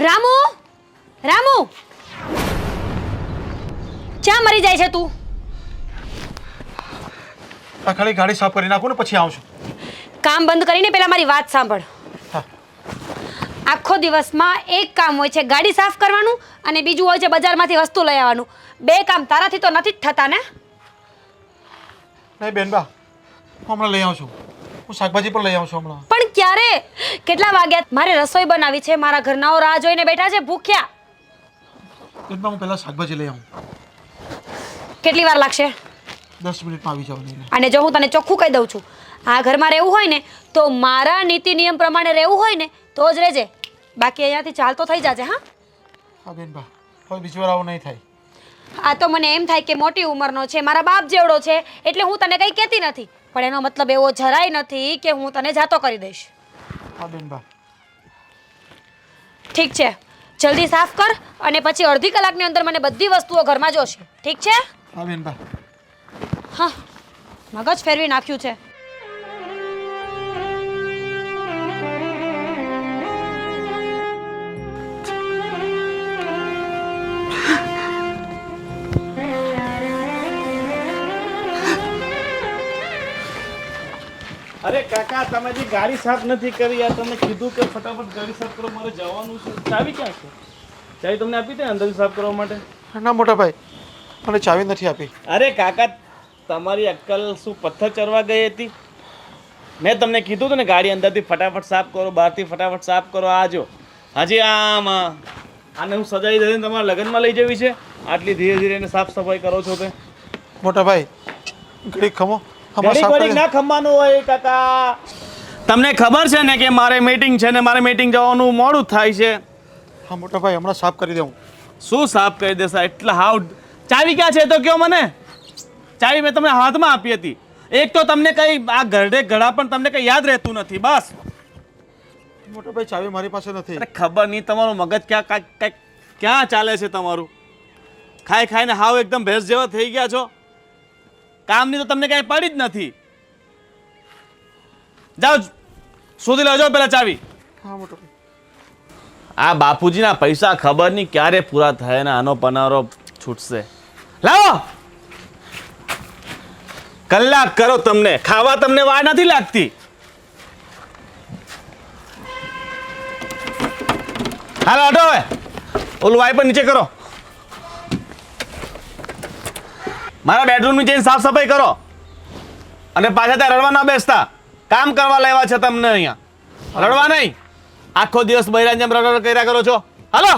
રામુ, રામુ, ક્યાં મરી જાય છે તું? આ ખાલી ગાડી સાફ કરી નાખું ને પછી આવશું. કામ બંધ કરીને પહેલા મારી વાત સાંભળ. હા. આખો દિવસમાં એક કામ હોય છે ગાડી સાફ કરવાનું અને બીજું હોય છે બજારમાંથી વસ્તુ લઈ આવવાનું. બે કામ તારાથી તો નથી જ થતા ને? નહીં બેનબા, હું હમણાં લઈ આવું છું. હું શાકભાજી પણ લઈ આવું છું હમણાં. પણ ક્યારે? કેટલા વાગ્યા? મારે રસોઈ બનાવી છે, મારા ઘરનાઓ રાહ જોઈને બેઠા છે ભૂખ્યા. બેનબા હું પહેલાં શાકભાજી લઈ આવું. કેટલી વાર લાગશે? 10 મિનિટમાં આવી જાવ લઈને. અને જો હું તને ચોખ્ખું કહી દઉં છું, આ ઘરમાં રહેવું હોય ને તો મારા નીતિ નિયમ પ્રમાણે રહેવું હોય ને તો જ રહેજે, બાકી અહીંયાથી ચાલતો થઈ જાજે. હા હા બેનબા, હવે બીજી વાર આવું નહીં થાય. આ તો મને એમ થાય કે મોટી ઉંમરનો છે, મારા બાપ જેવડો છે, એટલે હું તને કંઈ કહેતી નથી, પણ એનો મતલબ એવો જરાય નથી કે હું તને જાતો કરી દઈશ. હા બેનબા. ઠીક છે, જલ્દી સાફ કર અને પછી અડધી કલાકની અંદર મને બધી વસ્તુઓ ઘરમાં જોશે. ઠીક છે? હા બેનબા. હા, મગજ ફેરવી નાખ્યું છે. અરે કાકા, તમે જે ગાડી સાફ નથી કરી, યાર તમે કીધું કે ફટાફટ ગાડી સાફ કરો, મારે જવાનું છે. ચાવી ક્યાં છે? ચાવી તમને આપી દે અંદર સાફ કરવા માટે? ના મોટા ભાઈ, મને ચાવી નથી આપી. અરે કાકા, તમારી અક્કલ શું પથ્થર ચરવા ગઈ હતી? મેં તમને કીધું હતું ને ગાડી અંદરથી ફટાફટ સાફ કરો, બહારથી ફટાફટ સાફ કરો. આ જો હજી આને હું સજાઈ દઈને તમારા લગ્નમાં લઈ જવી છે, આટલી ધીરે ધીરે એને સાફ સફાઈ કરો છો તે. મોટા ભાઈ ઘડી ખમો. ઘડીક ના ખમવાનું હોય કાકા. તમને ખબર છે ને કે મારે મીટિંગ છે ને મારે મીટિંગ જવાનું મોડું થાય છે. હા મોટા ભાઈ, હમણાં સાફ કરી દઉં. શું સાફ કરી દેશે? એટલા હાવ. ચાવી ક્યાં છે તો કયો મને. ચાવી મેં તમને હાથમાં આપી હતી. એક તો તમને કઈ આ ઘરડે ઘડા પણ તમને કઈ યાદ રહેતું નથી. બસ મોટા ભાઈ ચાવી મારી પાસે નથી. અરે ખબર નહીં તમારું મગજ ક્યાં ચાલે છે તમારું. ખાઈ ખાઈને હાવ એકદમ ભેંસ જેવા થઈ ગયા છો. કામની તો તમને કઈ પડી જ નથી. જાઓ શોધી લેજો પેલા ચાવી. હા મોટા ભાઈ. આ બાપુજીના પૈસા ખબર નહીં ક્યારે પૂરા થાય ને આનો પનારો છૂટશે. લાવો, કલાક કરો તમને ખાવા, તમને વાર નથી લાગતી. હાલો હટો હવે, ઓલું વાઈપર નીચે કરો. મારા બેડરૂમની જઈને સાફ સફાઈ કરો અને પાછા ત્યાં રડવા ના બેસતા. કામ કરવા લેવા છે તમને અહીંયા, રડવા નહીં. આખો દિવસ બૈરાની જેમ રડ કર્યા કરો છો. હાલો.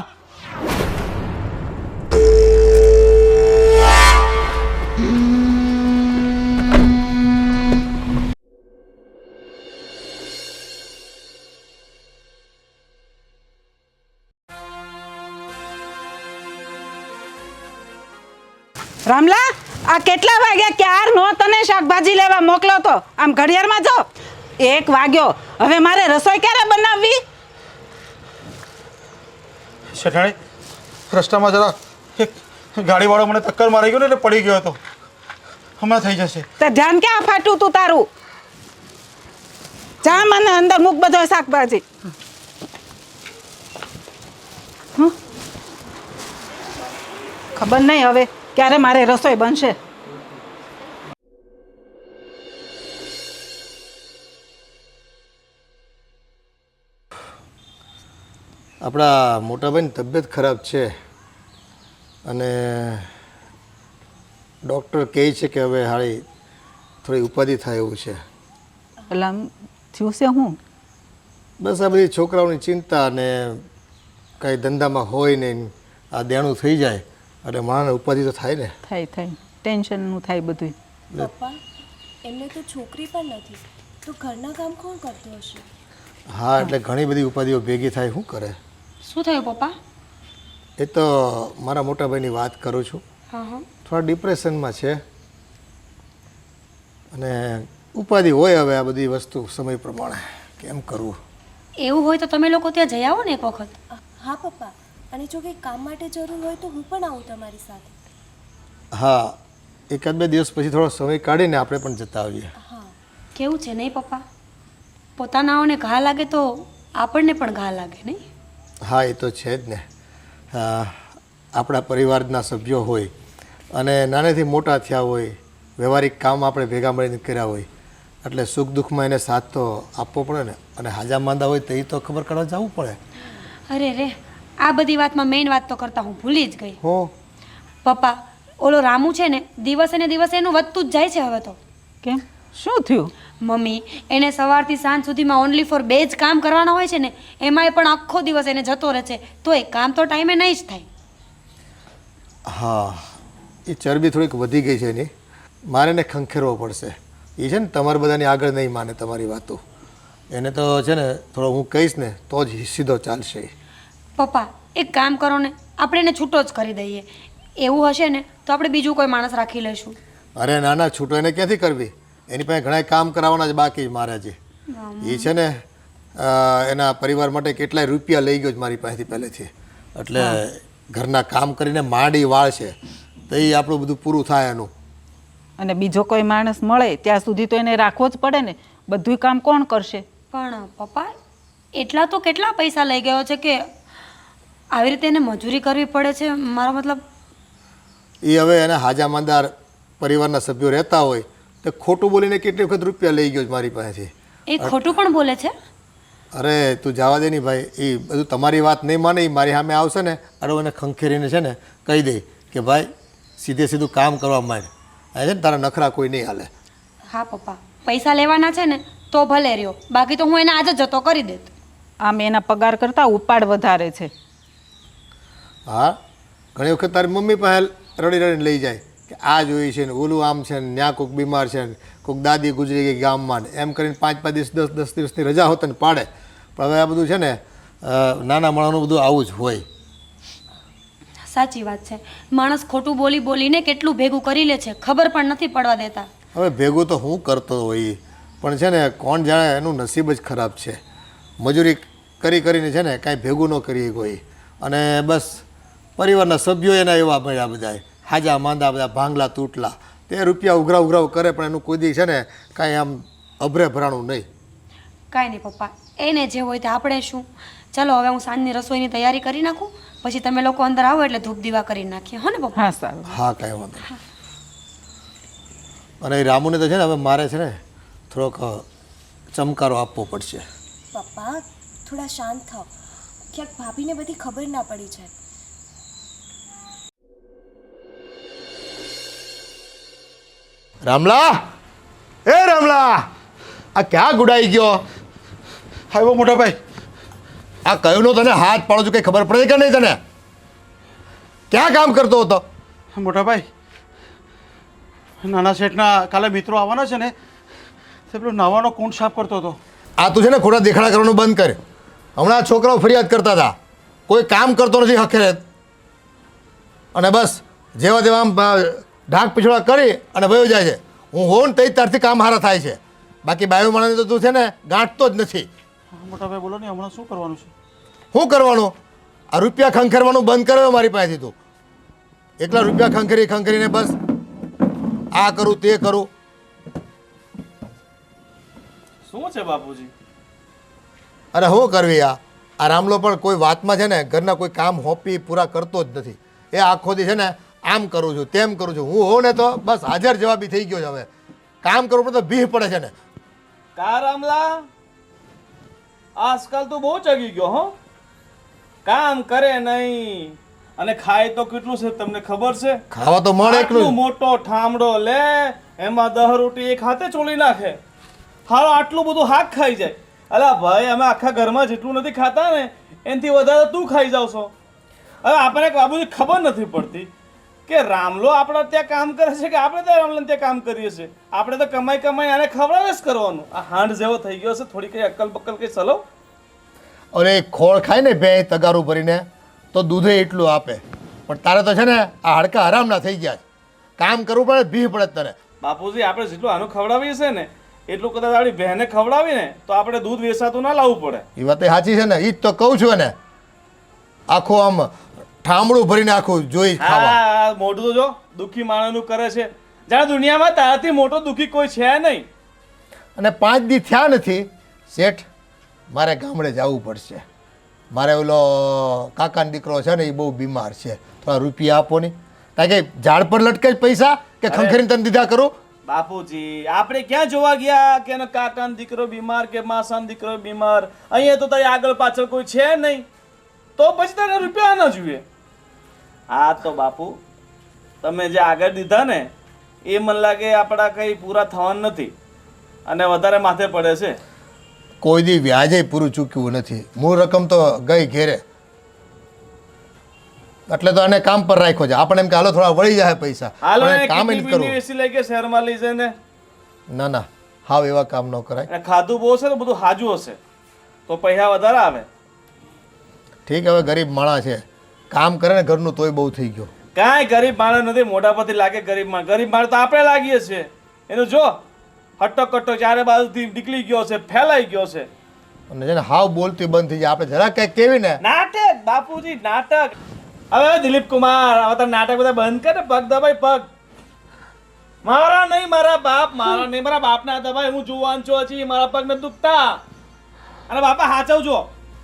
રામલા, આ કેટલા વાગ્યા? ક્યાર નો તને શાકભાજી લેવા મોકલો તો આમ ઘડિયાળમાં જો 1 વાગ્યો. હવે મારે રસોઈ ક્યારે બનાવવી? શેઠાણી, રસ્તામાં જરા એક ગાડીવાળો મને ટક્કર મારી ગયો ને એટલે પડી ગયો હતો. હમણાં થઈ જશે. તે ધ્યાન ક્યાં ફાટ્યું તું તારું? જા મને અંદર મૂક બધો શાકભાજી. ખબર નહીં હવે ક્યારે મારે રસોઈ બનશે. આપણા મોટાભાઈની તબિયત ખરાબ છે અને ડૉક્ટર કહે છે કે હવે હાળી થોડી ઉપાધિ થાય એવું છે. એટલે થયું છે હું? બસ આ બધી છોકરાઓની ચિંતા અને કાંઈ ધંધામાં હોય ને આ દેણું થઈ જાય એટલે માણસને ઉપાધિ તો થાય ને. થાય ટેન્શનનું થાય બધું. પપ્પા, એમને તો છોકરી પણ નથી, તો ઘરના કામ કોણ કરતું હશે? હા, એટલે ઘણી બધી ઉપાધિઓ ભેગી થાય. શું કરે? શું થયું પપ્પા? એ તો મારા મોટાભાઈની વાત કરું છું. થોડા ડિપ્રેશનમાં છે અને ઉપાધિ હોય. હવે આ બધી વસ્તુ સમય પ્રમાણે કેમ કરવું. એવું હોય તો તમે લોકો ત્યાં જઈ આવો ને એક વખત. હા પપ્પા, અને જો કંઈ કામ માટે જરૂર હોય તો હું પણ આવું તમારી સાથે. હા, 1-2 દિવસ પછી થોડો સમય કાઢીને આપણે પણ જતા આવીએ. હા. કેવું છે નહીં પપ્પા? પોતાનાઓને ઘા લાગે તો આપણને પણ ઘા લાગે નહીં? હા એ તો છે જ ને. આપણા પરિવારના સભ્યો હોય અને નાનેથી મોટા થયા હોય, વ્યવહારિક કામ આપણે ભેગા મળીને કર્યા હોય, એટલે સુખ દુઃખમાં એને સાથ તો આપવો પડે ને. અને હાજા માંદા હોય તો એ તો ખબર કાઢવા જવું પડે. અરે રે, આ બધી વાતમાં મેઇન વાત તો કરતા હું ભૂલી જ ગઈ. હો પપ્પા, ઓલો રામુ છે ને, દિવસે ને દિવસે એનું વધતું જ જાય છે હવે તો. કેમ શું થયું? મમ્મી, એને સવારથી સાંજ સુધીમાં ઓનલી ફોર 2 જ કામ કરવાના હોય છે ને, એમાંય પણ આખો દિવસ એને જતો રહે છે, તો એ કામ તો ટાઈમે નહીં જ થાય. હા, એ ચરબી થોડીક વધી ગઈ છે એની. મારે એને ખંખેરવો પડશે. એ છે ને તમારા બધાની આગળ નહીં માને તમારી વાતો. એને તો છે ને થોડો હું કહીશ ને તો જ સીધો ચાલશે. પપ્પા, એક કામ કરો ને, આપણે એને છૂટો જ કરી દઈએ. એવું હશે ને તો આપણે બીજું કોઈ માણસ રાખી લઈશું. અરે ના ના, છૂટો એને ક્યાંથી કરવી? એની પાસે ઘણા કામ કરાવવાના જ બાકી મારે હજી. એ છે ને એના પરિવાર માટે કેટલાય રૂપિયા લઈ ગયો જ મારી પાસેથી પહેલેથી. એટલે ઘરના કામ કરીને માંડી વાળશે તો એ આપણું બધું પૂરું થાય એનું. અને બીજો કોઈ માણસ મળે ત્યાં સુધી તો એને રાખવો જ પડે ને. બધું કામ કોણ કરશે? પણ પપ્પા, એટલા તો કેટલા પૈસા લઈ ગયો છે કે આવી રીતે એને મજૂરી કરવી પડે છે? મારો મતલબ એ હવે એના હાજા માંદાર પરિવારના સભ્યો રહેતા હોય તો ખોટું બોલીને કેટલી વખત રૂપિયા લઈ ગયો છે મારી પાસેથી. એ ખોટું પણ બોલે છે. અરે તું જવા દે નહીં ભાઈ. એ બધું તમારી વાત નહીં માને. એ મારી સામે આવશે ને અરે એને ખંખેરીને છે ને કહી દે કે ભાઈ સીધે સીધું કામ કરવા માંડ. છે ને તારા નખરા કોઈ નહીં હાલે. હા પપ્પા, પૈસા લેવાના છે ને તો ભલે રહ્યો, બાકી તો હું એને આજે જતો કરી દેત. આમ એના પગાર કરતાં ઉપાડ વધારે છે. હા, ઘણી વખત તારી મમ્મી પાસે રડી રડીને લઈ જાય કે આ જોઈ છે ને ઓલું આમ છે ને ત્યાં કોઈક બીમાર છે ને કોઈક દાદી ગુજરી ગઈ ગામમાં ને એમ કરીને 5-5 દિવસ 10-10 દિવસની રજા હોત ને પાડે. પણ હવે આ બધું છે ને નાના માણસનું બધું આવું જ હોય. સાચી વાત છે. માણસ ખોટું બોલી બોલીને કેટલું ભેગું કરી લે છે, ખબર પણ નથી પડવા દેતા. હવે ભેગું તો હું કરતો હોય પણ છે ને કોણ જાણે એનું નસીબ જ ખરાબ છે. મજૂરી કરી કરીને છે ને કાંઈ ભેગું ન કરીએ કોઈ. અને બસ પરિવારના સભ્યો એના એવા મળ્યા બધા હાજા માંદા બધા ભાંગલા તૂટલા. તે રૂપિયા ઉઘરાવ કરે પણ એનું કોઈ દી છે ને કાંઈ આમ અભરે ભરાણું નહીં. કાંઈ નહીં પપ્પા, એને જે હોય તે આપણે શું. ચાલો હવે હું સાંજની રસોઈની તૈયારી કરી નાખું, પછી તમે લોકો અંદર આવો એટલે ધૂપ દીવા કરી નાખીએ. હો ને પપ્પા? હા સારું. હા કાંઈ વાંધો નહીં. અને એ રામુને તો છે ને હવે મારે છે ને થોડોક ચમકારો આપવો પડશે. પપ્પા, થોડા શાંત થાઓ. ક્યાંક ભાભીને બધી ખબર ના પડી જાય. રામલા, એ રામલા, આ ક્યાં ગુડાઈ ગયો? આવ્યો મોટા ભાઈ. આ કયું નો તને હાથ પાડો છું કંઈ ખબર પડે કે નહીં તને? ક્યાં કામ કરતો હતો? મોટા ભાઈ, નાના શેઠના કાલે મિત્રો આવવાના છે ને, તે પેલો નાવાનો કુંડ સાફ કરતો હતો. આ તું છે ને ખોટા દેખાડા કરવાનું બંધ કર. હમણાં છોકરાઓ ફરિયાદ કરતા હતા કોઈ કામ કરતો નથી હખેરે. અને બસ જેવા તેવા આમ ઢાક પીછોડા કરી અને વયો જાય છે. હું હોઉં ને તઈ તારથી કામ હારા થાય છે. બાકી બાયું માણસને તો તું છે ને ગાંઠતો જ નથી. મોટા ભાઈ બોલો ને, હમણાં શું કરવાનું છે? શું કરવાનું? આ રૂપિયા ખંખેરવાનું બંધ કર્યો મારી પાસેથી તું. એકલા રૂપિયા ખંખેરીને બસ આ કરું તે કરું. શું છે બાપુજી? અરે શું કરવી? આ રામલો પણ કોઈ વાતમાં છે ને ઘરના કોઈ કામ હોપી પૂરા કરતો જ નથી. એ આખો દી છે ને આમ કરું છું તેમ કરું છું. હું હોઉં ને તો બસ હાજર જવાબી થઈ ગયો છે. હવે કામ કરવું પડે તો ભીહ પડે છે ને. કા રામલા, આજકાલ તો બહુ ચગી ગયો હો. કામ કરે નહીં અને ખાય તો કેટલું છે તમને ખબર છે? ખાવા તો મળે આટલું એકલું. મોટો ઠામડો લે, એમાં 10 રોટી એક હાથે ચોળી નાખે. હાલો આટલું બધું હાક ખાઈ જાય. અલા ભાઈ, અમે આખા ઘરમાં જેટલું નથી ખાતા ને એનાથી વધારે તું ખાઈ જાવ છો. હવે આપણને બાબુજી ખબર નથી પડતી કે રામલો આપણા ત્યાં કામ કરે છે કે આપણે ત્યાં રામલાને ત્યાં કામ કરીએ છીએ. આપણે તો કમાઈ આને ખવડાવે જ કરવાનું. આ હાંડ જેવો થઈ ગયો છે. થોડી કઈ અક્કલ બક્કલ કઈ ચલો. અને ખોળ ખાય ને બે તગારું ભરીને તો દૂધે એટલું આપે. પણ તારે તો છે ને આ હાડકા આરામના થઈ ગયા છે. કામ કરવું પડે ભીહ પડે તને. બાપુજી, આપણે જેટલું આનું ખવડાવીએ છે ને એટલું કદાચ આપણી બહેને ખવડાવીને તો આપણે દૂધ વેચાતું ના લાવવું પડે. એ વાત સાચી છે ને. એ જ તો કહું છું ને. આખું આમ ઠામડું ભરીને આખું જોઈ ખાવા. હા, મોઢું તો જો દુઃખી માણસનું કરે છે. જાણે દુનિયામાં તારાથી મોટો દુઃખી કોઈ છે નહીં. અને 5 દી થયા નથી શેઠ, મારે ગામડે જવું પડશે. મારે ઓલો કાકાનો દીકરો છે ને એ બહુ બીમાર છે, થોડા રૂપિયા આપો ને. કારણ કે ઝાડ પર લટકે જ પૈસા કે ખંખેરીને તને દીધા કરું? બાપુજી આપણે ક્યાં જોવા ગયા કે એનો કાકાનો દીકરો બીમાર કે માસાનો દીકરો બીમાર? અહીંયા તો તારી આગળ પાછળ કોઈ છે નહીં, તો પછી તને રૂપિયા ન જોઈએ. હા તો બાપુ તમે જે આગળ દીધા ને એ મને લાગે આપણા કંઈ પૂરા થવાના નથી અને વધારે માથે પડે છે. કોઈ દી વ્યાજે પૂરું ચૂક્યું નથી. મૂળ રકમ તો ગઈ ઘેરે, એટલે તો આને કામ પર રાખ્યો છે. આપણે એમ કે હાલો થોડા વળી જાય પૈસા, હાલો પણ ને એ કામ જ કેટલી કરવું. બીની એસી લઈ કે શહેરમાં લઈ જાય ને. ના ના, હાવ એવા કામ ન કરાય. અને ખાધું બહુ છે તો બધું હાજુ હશે તો પૈસા વધારે આવે. ઠીક, હવે ગરીબ માણસ છે, કામ કરે ને ઘરનું તોય બહુ થઈ ગયો. કાંઈ ગરીબ માણસ નથી, મોઢા પરથી લાગે ગરીબ માણસ. ગરીબ માણસ તો આપણે લાગીએ છીએ. એનું જો હટ્ટો કટ્ટો ચારે બાજુથી નીકળી ગયો છે, ફેલાઈ ગયો છે. અને છે ને હાવ બોલતી બંધ થઈ જાય. આપણે જરા કંઈક કેવી ને, નાટક બાપુજી નાટક. હવે દિલીપ કુમાર હવે તો નાટક બધા બંધ કરે. પગ દબાઈ પગ. મારા નહીં મારા બાપ, મારા નહીં મારા બાપના દબાઈ. હું જુવાન છું હજી, મારા પગ નથી દુખતા. અને બાપા હાચવજો,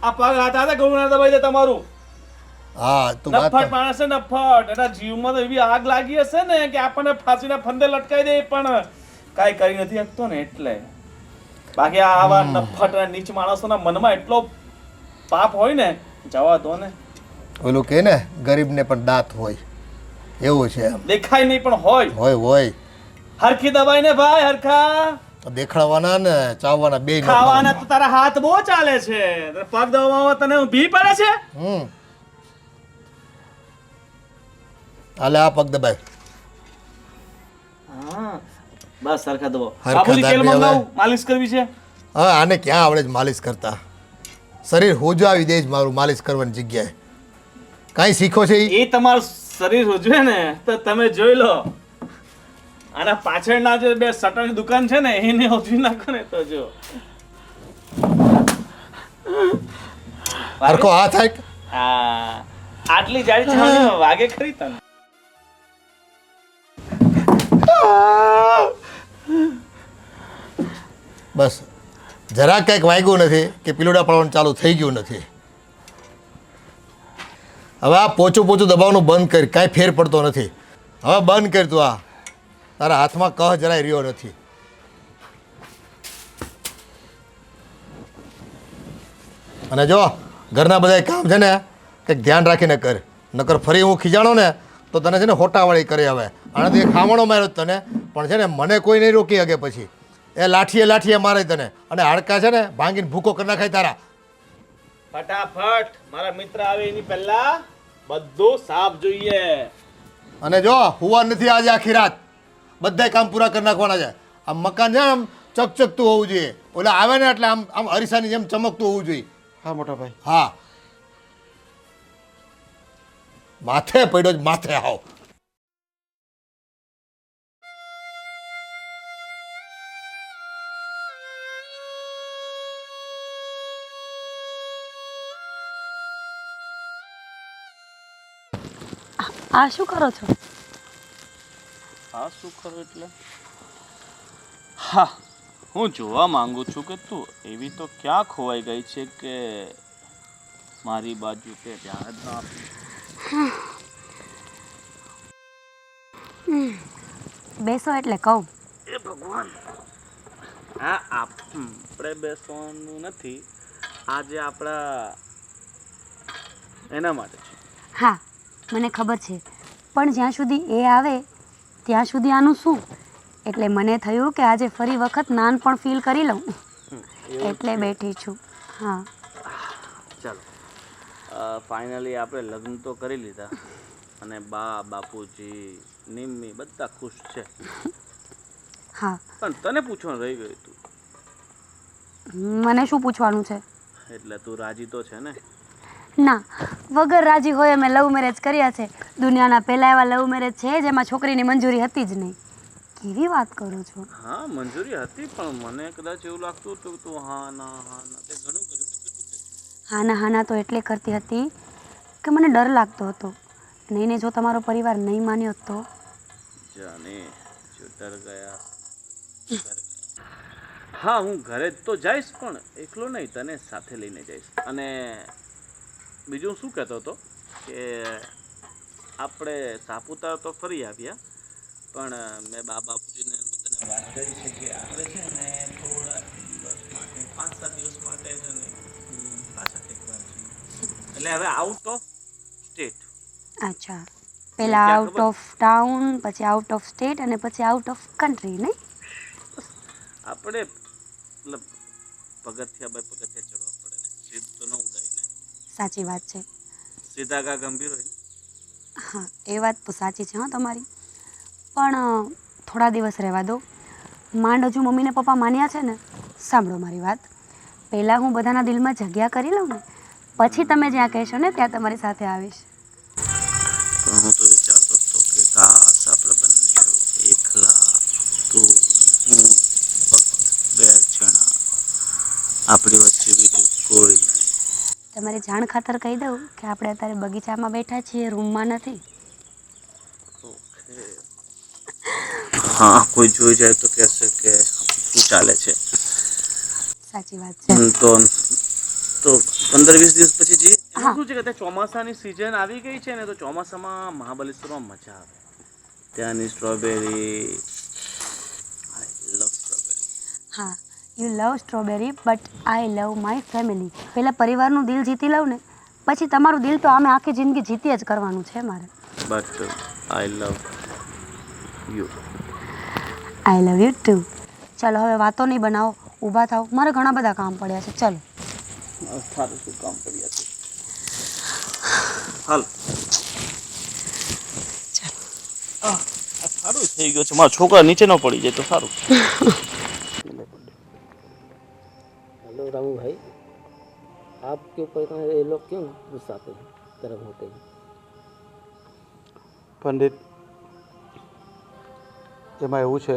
આ પગ હાથા હતા ગળું ના દબાઈ દે તમારું. હા તું વાત નફટ માણસ છે નફટ. એના જીવમાં તો એવી આગ લાગી હશે ને કે આપણને ફાંસીના ફંદે લટકાઈ દે પણ કાંઈ કરી નથી શકતો ને એટલે. બાકી આવા નફટ અને નીચ માણસોના મનમાં એટલો પાપ હોય ને, જવા દો ને. ઓલું કે ને ગરીબને પણ દાંત હોય, એવું છે એમ. દેખાય નહીં પણ હોય. હોય હરખી દબાઈ ને ભાઈ, હરખા તો દેખાડવાના ને ચાવવાના બે ખાવાના તો તારા હાથ બહુ ચાલે છે. પગ દબાવવા તને ઊભી પડે છે. હાલે આ પગ દબાય. હા બસ હરખા દબાવ. હરખા બાપુજી તેલ દાબી હવે. મંગાવું, માલિશ કરવી છે. હા આને ક્યાં આવડે છે માલિશ કરતા? શરીર હોજાવી દે જ મારું માલિશ કરવાની જગ્યાએ. કાંઈ શીખો છે ઈ? એ તમારું શરીર ઉજવે ને તો તમે જોઈ લો. આના પાછળના જે બે શટરની દુકાન છે ને એને ઉજવી નાખો ને તો જો. હરખો હાથ હાક. હા આટલી જાડી છાવણીમાં વાગે ખરી તને. બસ જરા કંઈક વાગ્યું નથી કે પીલુડા પડવાનું ચાલુ થઈ ગયું નથી. હવે આ પોચું પોચું દબાવવાનું બંધ કરી, કાંઈ ફેર પડતો નથી. હવે બંધ કર તું. આ તારા હાથમાં કહ જરાય રહ્યો નથી. અને જો ઘરના બધા કામ છે ને કંઈક ધ્યાન રાખીને કર, નકર ફરી હું ખીજાણો ને તો તને છે ને હોટાવાળી કરી. હવે આનાથી એક ખામણો માર્યો તને, પણ છે ને મને કોઈ નહીં રોકી શકે. પછી એ લાઠીએ મારે તને, અને હાડકા છે ને ભાંગીને ભૂકો કરી નાખાય તારા. ફટાફટ મારા મિત્ર આવે એની પહેલા બધું સાફ જોઈએ. અને જો હુવા નથી આજે આખી રાત, બધા કામ પૂરા કરી નાખવાના છે. આ મકાન છે ને આમ ચકચકતું હોવું જોઈએ. ઓલા આવે ને એટલે આમ આમ અરીસાની જેમ ચમકતું હોવું જોઈએ. હા મોટા ભાઈ. હા માથે પડ્યો જ માથે આવો. આ શું કરો છો? હા શું કરું એટલે? હા હું જોવા માંગુ છું કે તું એવી તો ક્યાં ખોવાઈ ગઈ છે કે મારી બાજુ તે ધ્યાન જ ના આપ્યું. બેસો એટલે કહું. એ ભગવાન, હા આપણે બેસવાનું નથી, આજે આપણા એના માટે છે. હા મને ખબર છે, પણ જ્યાં સુધી એ આવે ત્યાં સુધી આનું શું? એટલે મને થયું કે આજે ફરી વખત નાનપણ ફીલ કરી લઉં, એટલે બેઠી છું. હા ચાલો ફાઇનલી આપણે લગ્ન તો કરી લીધા અને બાપુજી નિમ્મી બધા ખુશ છે. હા પણ તને પૂછવાનું રહી ગયું તું. મને શું પૂછવાનું છે? એટલે તું રાજી તો છે ને? ના, વગર રાજી હોય અમે લવ મેરેજ કર્યા છે. દુનિયાના પહેલા એવા લવ મેરેજ છે જેમાં છોકરીની મંજૂરી હતી જ નહીં. કેવી વાત કરો છો? હા મંજૂરી હતી પણ મને કદાચ એવું લાગતું હતું તું હા ના તે ઘણું કર્યું ને. કેટલું કર્યું? હા ના તો એટલે કરતી હતી કે મને ડર લાગતો હતો. નહીં ને જો તમારો પરિવાર નહીં માન્યો તો? જાને જો ડર ગયા. હા હું ઘરે તો જઈશ પણ એકલો નહીં, તને સાથે લઈને જઈશ. અને બીજું શું કહેતો હતો કે આપણે સાપુતારા તો ફરી આવ્યા, પણ મેં બાપુજીને બધાને વાત કરી છે કે આપણે છે ને થોડા દિવસ માટે 5-7 દિવસ માટે છે ને પાછા ટેકવા છીએ. એટલે હવે આઉટ ઓફ સ્ટેટ. અચ્છા, પહેલાં ક્યાં આઉટ ખબર? ઓફ ટાઉન, પછી આઉટ ઓફ સ્ટેટ અને પછી આઉટ ઓફ કન્ટ્રી, નહીં? આપણે મતલબ પગથિયા બાય પગથિયા ચડવા પડે ને, સીધું તો ન ઉડાય ને, સાચી વાત છે. સીધા કા ગંભીર હોય ને. હા, એ વાત તો સાચી છે હં તમારી. પણ થોડા દિવસ રહેવા દો. માંડ હજુ મમ્મી ને પપ્પા માન્યા છે ને. સાંભળો મારી વાત. પહેલાં હું બધાના દિલમાં જગ્યા કરી લઉં ને, પછી તમે જ્યાં કહેશો ને ત્યાં તમારી સાથે આવીશ. પણ હું તો વિચારતો હતો કે કાશ આપણે બંને એકલા, તું અને હું, ફક્ત 2 જણા, આપણી વચ્ચે બીજું કોઈ નહીં. તમારી જાણ ખાતર કહી દઉં કે આપણે અત્યારે બગીચામાં બેઠા છીએ, રૂમમાં નથી. ઓકે. હા, કોઈ જોઈ જાય તો કહેશે કે શું ચાલે છે. સાચી વાત છે. તો 15-20 દિવસ પછી જઈએ. એમાં હા શું છે કે અત્યારે ચોમાસાની સિઝન આવી ગઈ છે ને, તો ચોમાસામાં મહાબલેશ્વરમાં મજા આવે. ત્યાંની સ્ટ્રોબેરી, આઈ લવ સ્ટ્રોબેરી. હા, you love strawberry but I love my family. પહેલાં પરિવારનું દિલ જીતી લઉં ને, પછી તમારું દિલ તો આમે આખી જિંદગી જીતી જ કરવાનું છે મારે. But I love you. I love you too. ચાલો હવે વાતો નહીં બનાવો, ઊભા થાઓ, મારે ઘણા બધા કામ પડ્યા છે. ચલો. સારું શું કામ કર્યા છે. હાલ. આ સારું થઈ ગયું છે. મારા છોકરા નીચે ન પડી જાય તો સારું. हेलो रामू भाई, आपके ऊपर इतना ये लोग क्यों गुस्साते हैं, गर्म होते हैं? पंडित, એમાં એવું છે,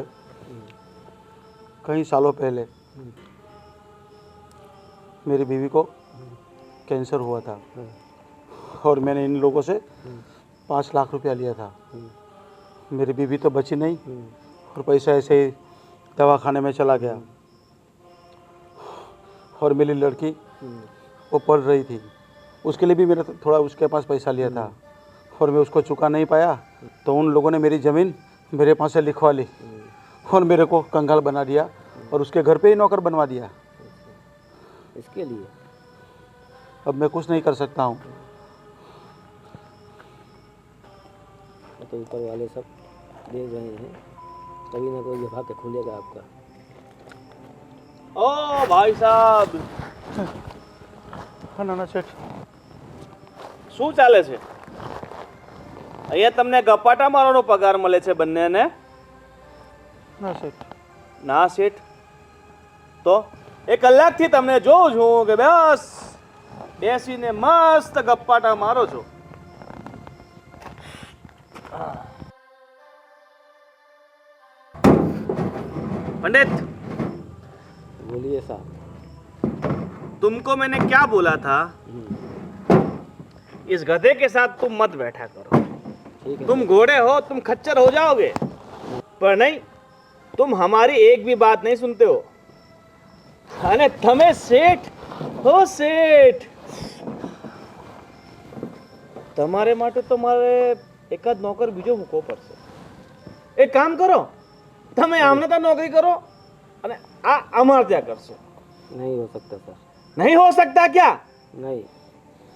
कई सालों पहले मेरी बीवी को कैंसर हुआ था और मैंने इन लोगों से 5 लाख रुपया लिया था. मेरी बीवी तो बची नहीं और पैसा ऐसे ही दवाखाने में चला गया और मेरी लड़की वो पढ़ रही थी, उसके लिए भी मैंने थोड़ा उसके पास पैसा लिया था और मैं उसको चुका नहीं पाया, तो उन लोगों ने मेरी ज़मीन मेरे पास से लिखवा ली और मेरे को कंगाल बना दिया और उसके घर पे ही नौकर बनवा दिया. इसके लिए अब मैं कुछ नहीं कर सकता हूँ. तो ऊपर वाले सब देख रहे हैं, कभी ना कोई विभाग खुलेगा आपका. ઓ ભાઈ સાહેબ, હા નાના શેઠ, શું ચાલે છે? અહીંયા તમને ગપાટા મારવાનો પગાર મળે છે બંનેને? ના શેઠ, ના શેઠ. તો 1 કલાકથી તમને જોઉં છું કે બસ બેસીને મસ્ત ગપ્પાટા મારો છો. पंडित, बोलिए साहब. तुमको मैंने क्या बोला था, इस गधे के साथ तुम मत बैठा करो. ठीक है. तुम घोड़े हो, तुम खच्चर हो जाओगे. पर नहीं, तुम हमारी एक भी बात नहीं सुनते हो. अरे તમે શેઠ હો શેઠ. તમારે માટે તો મારે એકાદ નોકર બીજો મૂકવો પડશે. એક કામ કરો, તમે આમને ત્યાં નોકરી કરો અને આ અમારે ત્યાં કરશો. नहीं हो सकता सर, नहीं हो सकता क्या? नहीं.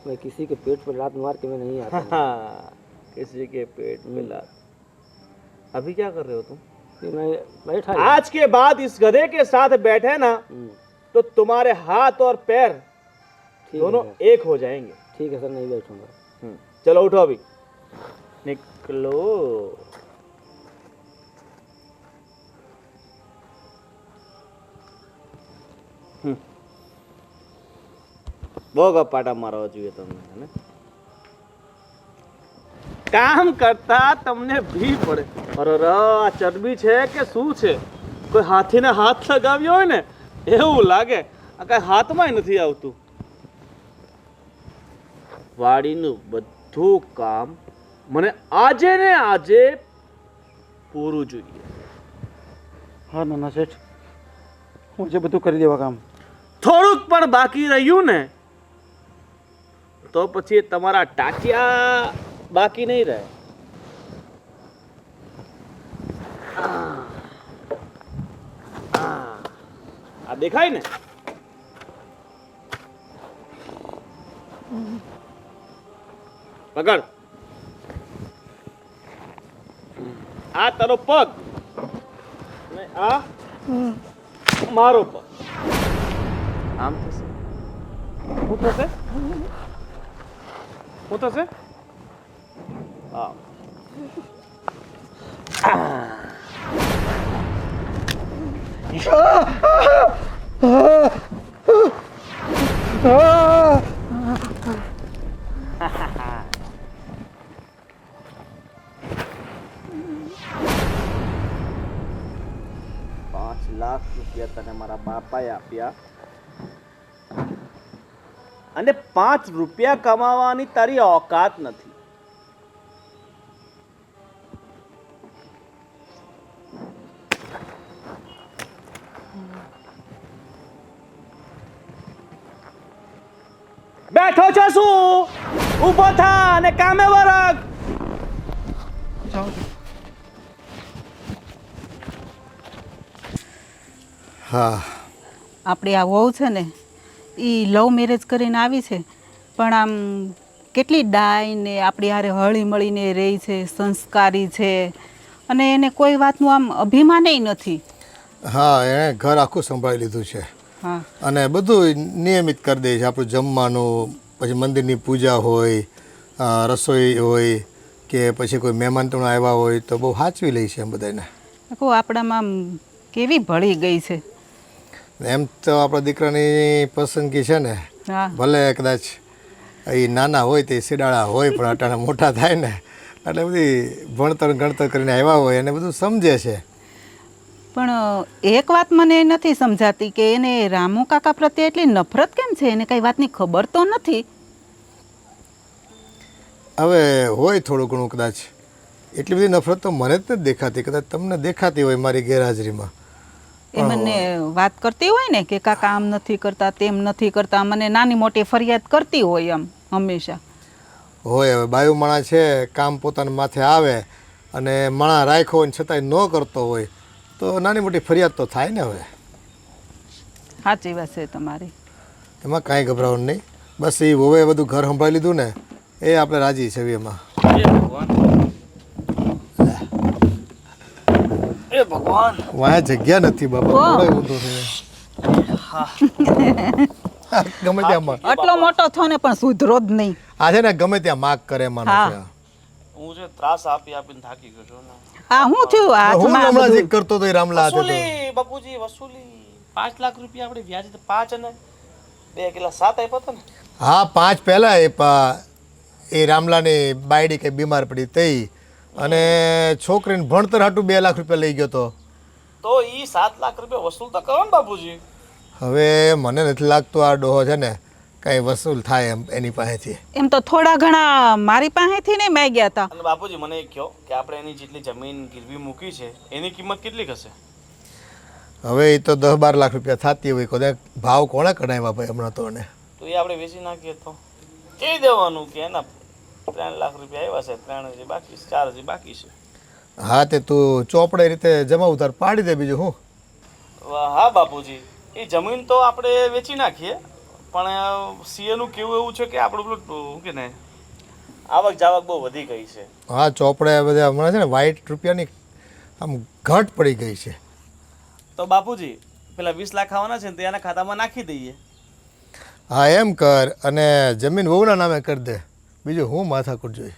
मैं किसी के पेट पर लात मार के मैं नहीं आता हूँ. हाँ, किसी के पेट में लात. अभी क्या कर रहे हो तुम? कि मैं बैठा ही. आज के बाद इस गधे के साथ बैठे ना तो तुम्हारे हाथ और पैर ठीक दोनों है सर. एक हो जाएंगे. ठीक है सर, नहीं बैठूंगा. चलो उठो अभी, निकलो. બહુ ગપાટા મારવા જોઈએ તમને, હે ને? કામ કરતા તમને ભી પડે. અરે આ ચરબી છે કે શું છે? કોઈ હાથીને હાથ લગાવ્યો હોય ને એવું લાગે. આ કઈ હાથમાંય નથી આવતું. વાડીનું બધું કામ મને આજે ને આજે પૂરું જોઈએ. હા નાના શેઠ, હું જે બધું કરી દેવા કામ. થોડુંક પણ બાકી રહ્યું ને તો પછી તમારા ટાંટિયા બાકી નહીં રહે. આ દેખાય ને? પકડ. આ તારો પગ અને આ મારો પગ. આમ થશે. શું થશે? શું થશે? હા. ₹5,00,000 તને મારા બાપાએ આપ્યા અને ₹5 કમાવાની તારી औकात નથી. બેઠો છો શું? ઊભો થા અને કામે વરગ. હા આપણી આ વહુ છે ને એ લવ મેરેજ કરીને આવી છે, પણ આમ કેટલી ડાય ને આપણી હારે હળી મળીને રહે છે, સંસ્કારી છે, અને એને કોઈ વાતનું આમ અભિમાનય નથી. હા, એણે ઘર આખું સંભાળી લીધું છે હા, અને બધું નિયમિત કરી દે છે. આપણું જમવાનું, પછી મંદિરની પૂજા હોય, રસોઈ હોય કે પછી કોઈ મહેમાન તો આવ્યા હોય તો બહુ સાચવી લે છે એમ બધાને. કહું આપણામાં આમ કેવી ભળી ગઈ છે. એમ તો આપણા દીકરાની પસંદગી છે ને, હા, ભલે કદાચ એ નાના હોય તે સિડાળા હોય પણ અટાણા મોટા થાય ને એટલે બધી ભણતર ગણતર કરીને આવ્યા હોય એને બધું સમજે છે. પણ એક વાત મને નથી સમજાતી કે એને રામુ કાકા પ્રત્યે એટલી નફરત કેમ છે? એને કઈ વાતની ખબર તો નથી. હવે હોય થોડું ઘણું કદાચ, એટલી બધી નફરત તો મને જ નથી દેખાતી, કદાચ તમને દેખાતી હોય મારી ગેરહાજરીમાં. એ મને વાત કરતી હોય ને કે કાકા આમ નથી કરતા, તેમ નથી કરતા, મને નાની મોટી ફરિયાદ કરતી હોય આમ હંમેશા. હોય હવે બાયુ માણા છે, કામ પોતાના માથે આવે અને માણા રાખ્યો હોય ને છતાંય ન કરતો હોય તો નાની મોટી ફરિયાદ તો થાય ને. હવે સાચી વાત છે તમારી. એમાં કાંઈ ગભરાવાનું નહીં. બસ એ વોવે બધું ઘર સંભાળી લીધું ને એ આપણે રાજી છે એમાં. એ ભગવાન, વાયા જગ્યા નથી બાબા, થોડો ઊંધો છે ગમે ત્યાં આટલો મોટો થયો ને પણ સુધરો જ નહીં. આ છે ને ગમે ત્યાં માગ કરે માનો છે. હું જે ત્રાસ આપી આપીને થાકી ગયો છું ને. હા, હું થયું હું હાથમાં હમણાં બધું? જ કરતો તો એ રામલા હાથે તો. વસૂલી બાપુજી, વસૂલી ₹5,00,000 આપણે વ્યાજ 5 અને 2 કિલા 7 આપ્યા હતા ને. હા, 5 પહેલા એ રામલાની બાયડી કે બીમાર પડી તઈ અને છોકરીને ભણતર હાટું ₹2,00,000 લઈ ગયો તો. તો ઈ ₹7,00,000 વસૂલ તો કરો ને બાપુજી. હવે મને નથી લાગતું આ ડોહો છે ને કાંઈ વસૂલ થાય એમ એની પાસેથી. એમ તો થોડા ઘણા મારી પાસેથી નહીં માંગ્યા હતા. અને બાપુજી મને એ કહો કે આપણે એની જેટલી જમીન ગીરવી મૂકી છે એની કિંમત કેટલી હશે? હવે એ તો 10-12 લાખ રૂપિયા થતી હોય, કોઈ ભાવ કોણે કઢાવ્યા ભાઈ હમણાં તો. એને તો એ આપણે વેચી નાખીએ તો કહી દેવાનું કે એના ₹3,00,000 આવ્યા છે, 3 હજી બાકી છે, 4 હજી બાકી છે. હા, તે તું ચોપડે રીતે જમા ઉધાર પાડી દે, બીજું હું. હા બાપુજી, એ જમીન તો આપણે વેચી નાખીએ, પણ સીએનું કેવું એવું છે કે આપણું પેલું શું કે ને આવક જાવક બહુ વધી ગઈ છે. હા, ચોપડે બધા હમણાં છે ને વ્હાઈટ રૂપિયાની આમ ઘટ પડી ગઈ છે. તો બાપુજી પેલા 20 લાખ આવવાના છે ને તે એના ખાતામાં નાખી દઈએ. હા, એમ કર અને જમીન વહુના નામે કરી દે, બીજું હું માથાકૂટ જોઈ.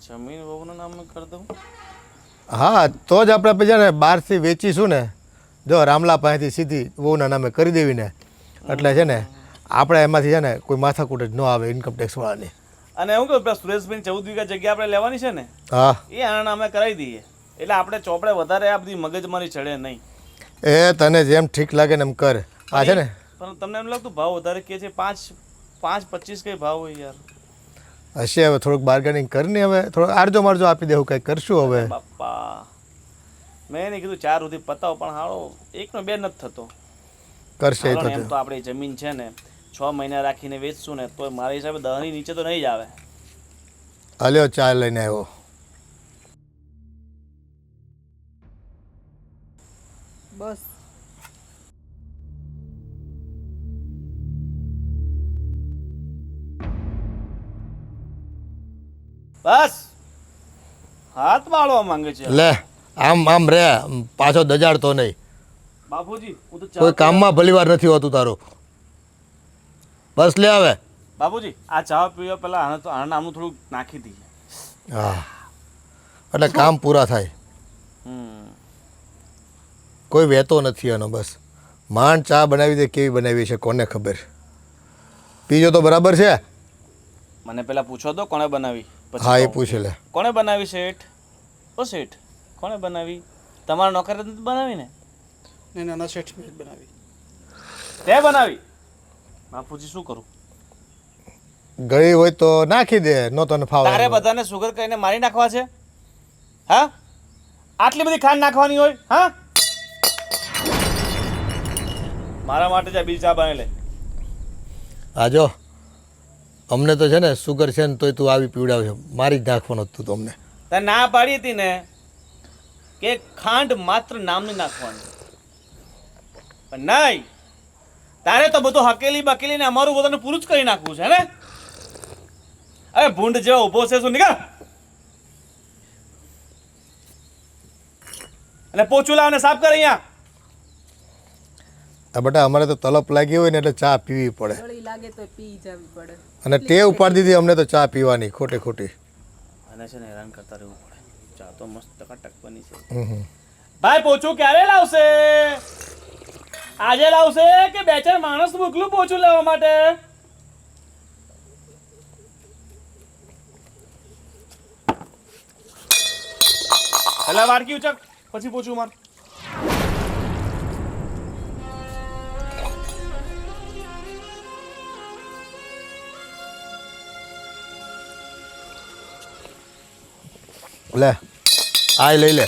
જમીન વહુના નામે કરી દઉં? હા, તો જ આપણે પછી ને બહારથી વેચીશું ને, જો રામલા પાસેથી સીધી વહુના નામે કરી દેવી ને એટલે છે ને આપણે એમાંથી છે ને કોઈ માથાકૂટ જ ન આવે ઇન્કમટેક્સવાળાની. અને એવું કહું પેલા સુરેશભાઈ 14 વીઘા જગ્યા આપણે લેવાની છે ને, હા, એ આના નામે કરાવી દઈએ એટલે આપણે ચોપડે વધારે આ બધી મગજમારી ચડે નહીં. એ તને જેમ ઠીક લાગે ને એમ કર. આ છે ને પણ તમને એમ લાગતું ભાવ વધારે કે છે? 5.25 કઈ ભાવ હોય યાર? હશે હવે થોડુંક બાર્ગેનિંગ કરીને હવે થોડું આરજો મારજો આપી દેવું, કંઈ કરશું હવે. બાપા, મેં એને કીધું 4 સુધી પતાવો પણ હાળો 1 નો 2 નથી થતો. કરશે એ હાલો ને, એમ તો. તો આપણી જમીન છે ને 6 મહિના રાખીને વેચશું ને તો મારા હિસાબે 10ની નીચે તો નહીં જ આવે. હાલ્યો ચા લઈને આવ્યો. બસ બસ હાથ વાળવા માંગે છે. લે આમ રે, પાછો દજાડતો નહીં. બાપુજી હું તો કોઈ કામમાં ભલીવાર નથી હોતું તારું. બસ લે હવે. બાપુજી આ ચા પીવા પહેલા આના નામનું થોડું નાખી દઈએ. હા, એટલે કામ પૂરા થાય. હમ કોઈ વહેતો નથી એનો. બસ માંડ ચા બનાવી દે. કેવી બનાવી છે કોને ખબર. પીજો તો બરાબર છે. મને પેલા પૂછો તો કોણે બનાવી. પછી હા, એ કહું. પૂછે લે. કોણે બનાવી શેઠ? ઓ શેઠ કોણે બનાવી? તમારા નોકરે નથી બનાવી ને? नहीं नाना सेठ में बनावी. તે બનાવી? બાપુજી શું કરું? ગળી હોય તો નાખી દે, નો તને ફાવે. તારે બધાને સુગર કહીને મારી નાખવા છે? હા, આટલી બધી ખાંડ નાખવાની હોય? હા, મારા માટે જા બીજી ચા બનાવી લે. હા જો, અમને તો છે ને સુગર છે ને તોય તું આવી પીવડાવે. મારી જ નાખવાનો તું તો અમને. તે ના પાડી હતી ને કે ખાંડ માત્ર નામની નાખવાની, પણ નહીં, તારે તો બધું હકેલી બકેલી ને અમારું બધાને પૂરું જ કરી નાખવું છે ને. અરે ભૂંડ જેવો ઊભો છે શું? નીકળ અને પોચું લાવ ને સાફ કર અહીંયા. આ બેટા અમારે તો તલપ લાગી હોય ને એટલે ચા પીવી પડે. ગળી લાગે તો પી જવી પડે. અને ટેવ પાડી દીધી અમને તો ચા પીવાની ખોટી ખોટી. અને છે ને હેરાન કરતા રહેવું પડે. ચા તો મસ્ત ટકાટક બની છે. હમ. ભાઈ પોચું ક્યારે લાવશે? આજે લાવશે કે 2-4 માણસ મોકલું પોચું લેવા માટે? પેલા વાડકી ઉચક પછી પોચું માર. લે આ લઈ લે.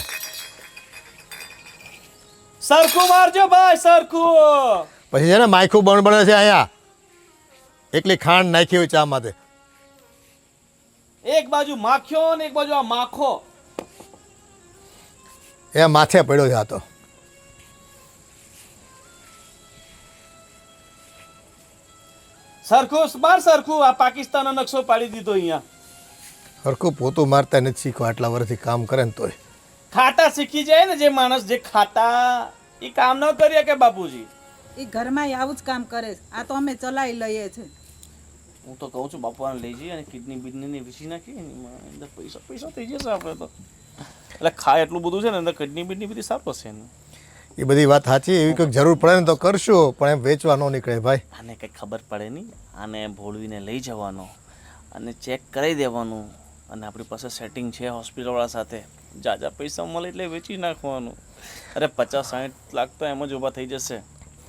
સરખું મારજો ભાઈ, સરખું. પછી છે ને માયખું બણ બને છે અહીંયા. એકલી ખાંડ નાખી હોય ચા માટે. એક બાજુ માખ્યો ને એક બાજુ આ માખો. એ માથે પડ્યો છે આ તો. સરખું માર, સરખું. આ પાકિસ્તાનનો નકશો પાડી દીધો અહીંયા. હરખું પોતું મારતા નથી શીખવા. આટલા વર્ષથી કામ કરે ને તોય. ખાતા શીખી જાય ને જે માણસ, જે ખાતા એ કામ ન કરીએ કે બાપુજી. એ ઘરમાં આવું જ કામ કરે છે. આ તો અમે ચલાવી લઈએ છે. હું તો કહું છું બાપુને લઈ જઈએ અને કિડની બિડની વીસી નાખીએ ને એમાં અંદર પૈસા થઈ જશે આપણે તો. એટલે ખાય એટલું બધું છે ને અંદર કિડની બિડની બધી સાફ હશે ને. એ બધી વાત સાચી. એવી કંઈક જરૂર પડે ને તો કરશું, પણ એમ વેચવા ન નીકળે ભાઈ. આને કંઈ ખબર પડે નહીં. આને ભોળવીને લઈ જવાનો અને ચેક કરાવી દેવાનું, અને આપણી પાસે સેટિંગ છે હોસ્પિટલવાળા સાથે. જાજા પૈસા મળે એટલે વેચી નાખવાનું. અરે 50-60 લાખ તો એમ જ ઊભા થઈ જશે.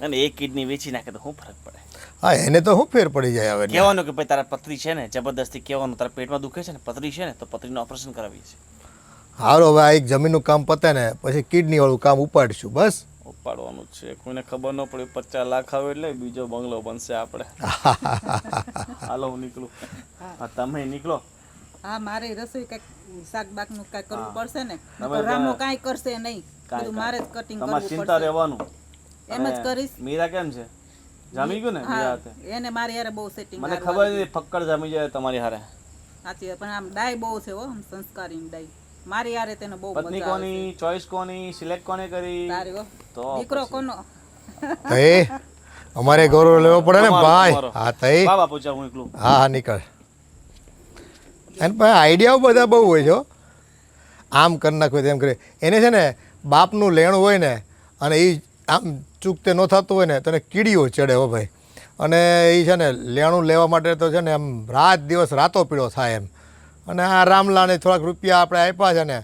અને એક કિડની વેચી નાખે તો શું ફરક પડે? હા, એને તો શું ફેર પડી જાય હવે. કહેવાનું કે ભાઈ તારા પથરી છે ને, જબરદસ્તી કહેવાનું તારા પેટમાં દુખે છે ને, પથરી છે ને, તો પથરીનું ઓપરેશન કરાવીએ છીએ. હારો, હવે આ એક જમીનનું કામ પતે ને પછી કિડની વાળું કામ ઉપાડીશું. બસ ઉપાડવાનું જ છે. કોઈને ખબર ન પડે 50 લાખ આવે એટલે બીજો બંગલો બનશે આપણે. હાલો હું નીકળું. હા તમે નીકળો. હા, મારે રસોઈ કઈક શાક બાકનું કઈ કરવું પડશે ને. તમે રામો કાંઈ કરશે નહીં. બધું મારે જ કટિંગ તમારે કરવું ચિંતા પડશે. રહેવાનું. એમ જ કરીશ. મીરા કેમ છે? જામી ગયું ને મીરા હા, હાથે? એને મારી હારે બહુ સેટિંગ. મને ખબર નથી ફક્કડ જામી જાય તમારી હારે. સાચી પણ આમ ડાય બહુ છે હો, આમ સંસ્કારી ડાય. મારી હારે તેને બહુ પત્ની મજા આવે કોની, ચોઈસ કોની, સિલેક્ટ કોને કરી? તારી હો. તો દીકરો પછી. કોનો? તઈ અમારે ગૌરવ લેવો પડે ને તમારો, ભાઈ. તમારો. હા તઈ. બા બાપુ ચાલ હું એકલું. હા હા નીકળ. એને પાસે આઈડિયાઓ બધા બહુ હોય છે હો. આમ કરી નાખવું તેમ કરે. એને છે ને બાપનું લેણું હોય ને અને એ આમ ચૂકતે ન થતું હોય ને તને કીડીઓ ચડે હો ભાઈ. અને એ છે ને લેણું લેવા માટે તો છે ને આમ રાત દિવસ રાતો પીળો થાય એમ. અને આ રામલાને થોડાક રૂપિયા આપણે આપ્યા છે ને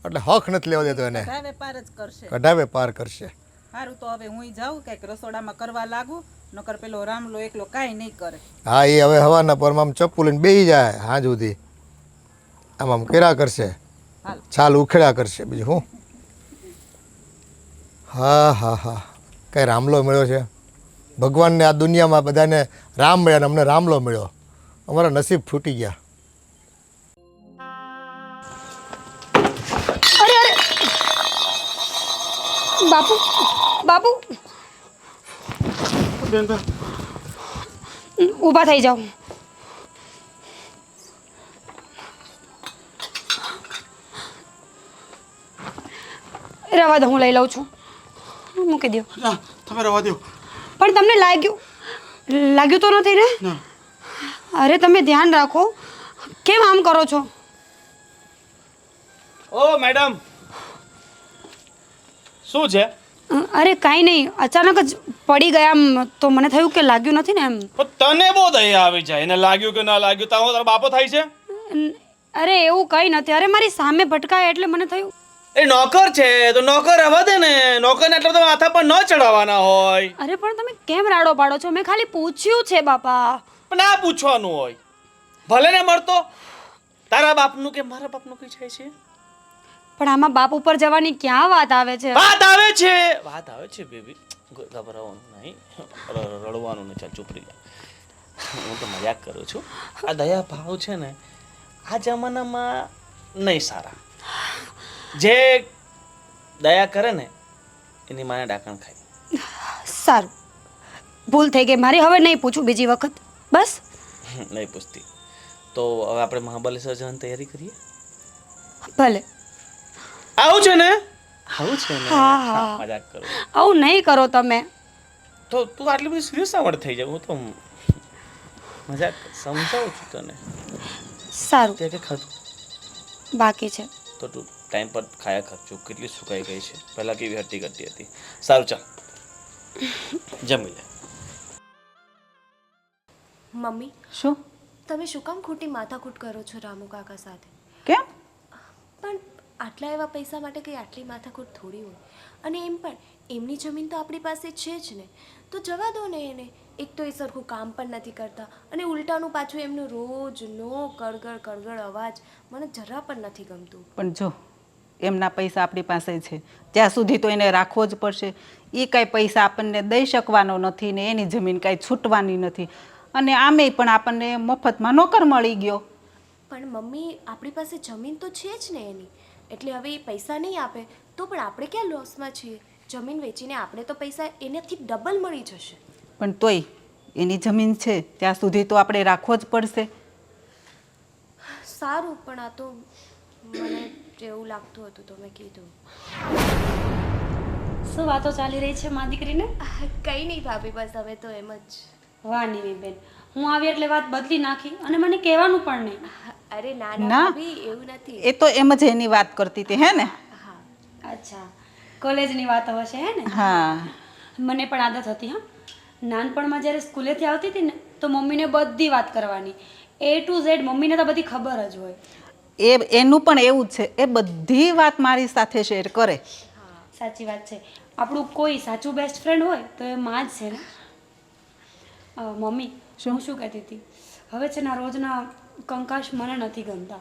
એટલે હક નથી લેવા દેતો એને. કઢાવે પાર જ કરશે. કઢાવે પાર કરશે. સારું તો હવે હું જાઉં કંઈક રસોડામાં કરવા લાગુ. નકર પેલો રામલો એકલો કાંઈ નહીં કરે. હા, એ હવે હવાના પરમાં આમ ચપ્પુ લઈને બેસી જાય હાં સુધી. આમ આમ કર્યા કરશે, હાલ. છાલ ઉખેડા કરશે. બીજું શું? હા હા હા, કઈ રામલો મળ્યો છે. ભગવાનને આ દુનિયામાં બધાને રામ મળ્યા અને અમને રામલો મળ્યો. અમારા નસીબ ફૂટી ગયા. અરે અરે બાપુ બાપુ ઊભા થઈ જાઓ. રવા દો, હું લઈ લઉં છું. મૂકી દો. તમે રવા દો. પણ તમને લાગ્યું તો નથી ને? અરે તમે ધ્યાન રાખો. કેમ આમ કરો છો? ઓ મેડમ, શું છે? અરે કાંઈ નહીં, અચાનક જ પડી ગયા આમ, તો મને થયું કે લાગ્યું નથી ને એમ. પણ તને બહુ દયા આવી જાય, એને લાગ્યું કે ના લાગ્યું, તારો બાપો થાય છે. અરે એવું કંઈ નથી. અરે મારી સામે ભટકાય એટલે મને થયું. એ નોકર છે તો નોકર રહેવા દે ને, નોકરને એટલે તો માથા પર ન ચડાવવાના હોય. અરે પણ તમે કેમ રાડો પાડો છો? મેં ખાલી પૂછ્યું છે બાપા. પણ આ પૂછવાનું હોય, ભલે ને મળતો તારા બાપનું કે મારા બાપનું કઈ જાય છે. પણ આમાં બાપ ઉપર જવાની ક્યાં વાત આવે છે? વાત આવે છે બેબી, ગભરાવાનું નહીં, રડવાનું નહીં. ચાલ ચૂપ રહી જા, હું તો મજાક કરું છું. આ દયા ભાવ છે ને આ જમાનામાં નહીં સારા. જે દયા કરે ને એની માને ડાકણ ખાય. સારું, ભૂલ થઈ ગઈ મારી. હવે નહીં પૂછું બીજી વખત, બસ. નહીં પૂછતી તો હવે આપણે મહાબલેશ્વર જવાની તૈયારી કરીએ. ભલે. આવું છે ને? હા હા, મજાક કરું. આવું નહીં કરો તમે. તો તું આટલી બધી સિરિયસ આવડ થઈ જાય. હું તો મજાક સમજાવું છું તને. સારું, તે કે ખાધું બાકી છે. તો તું ટાઈમ પર ખાયા ખર્ચું. કેટલી સુકાઈ ગઈ છે, પહેલાં કેવી હટ્ટી કરતી હતી. સારું ચાલ જમી લે. મમ્મી, શું? તમે શું કામ ખોટી માથાકૂટ કરો છો રામુ કાકા સાથે? કેમ? પણ આટલા એવા પૈસા માટે કંઈ આટલી માથાકૂટ થોડી હોય. અને એમ પણ એમની જમીન તો આપણી પાસે છે જ ને, તો જવા દો ને એને. એક તો એ સરખું કામ પણ નથી કરતા, અને ઉલટાનું પાછું એમનું રોજનો કળગળ અવાજ મને જરા પણ નથી ગમતું. પણ જો એમના પૈસા આપણી પાસે છે ત્યાં સુધી તો એને રાખવો જ પડશે. એ કાંઈ પૈસા આપણને દઈ શકવાનો નથી ને એની જમીન કાંઈ છૂટવાની નથી. અને આમેય પણ આપણને મફતમાં નોકર મળી ગયો. પણ મમ્મી, આપણી પાસે જમીન તો છે જ ને એની. એટલે હવે એ પૈસા નહીં આપે તો પણ આપણે ક્યાં લોસમાં છીએ? જમીન વેચીને આપણે તો પૈસા એનાથી ડબલ મળી જશે. પણ તોય એની જમીન છે ત્યાં સુધી તો આપણે રાખવો જ પડશે. સારું, પણ આ તો મને જેવું લાગતું હતું તો મેં કીધું. શું વાતો ચાલી રહી છે મા દીકરીને? કંઈ નહીં ભાભી, બસ હવે તો એમ જ. વાહ નિમી બેન, હું આવી એટલે વાત બદલી નાખી અને મને કહેવાનું પણ નહીં. અરે ના ના. ના ભાભી, એવું નથી. એ તો એમ જ એની વાત કરતી હતી, હે ને? હા. અચ્છા, કોલેજની વાતો હશે હે ને? હા. મને પણ આદત હતી. હા, નાનપણમાં જ્યારે સ્કૂલેથી આવતી હતી ને તો મમ્મીને બધી વાત કરવાની. A to Z મમ્મીને તો બધી ખબર જ હોય. એનું પણ એવું જ છે, એ બધી વાત મારી સાથે શેર કરે. સાચી વાત છે. આપણું કોઈ સાચું બેસ્ટ ફ્રેન્ડ હોય તો એ માં જ છે ને. મમ્મી, હું શું કહેતી હતી, હવે છે ને આ રોજના કંકાશ મને નથી ગમતા,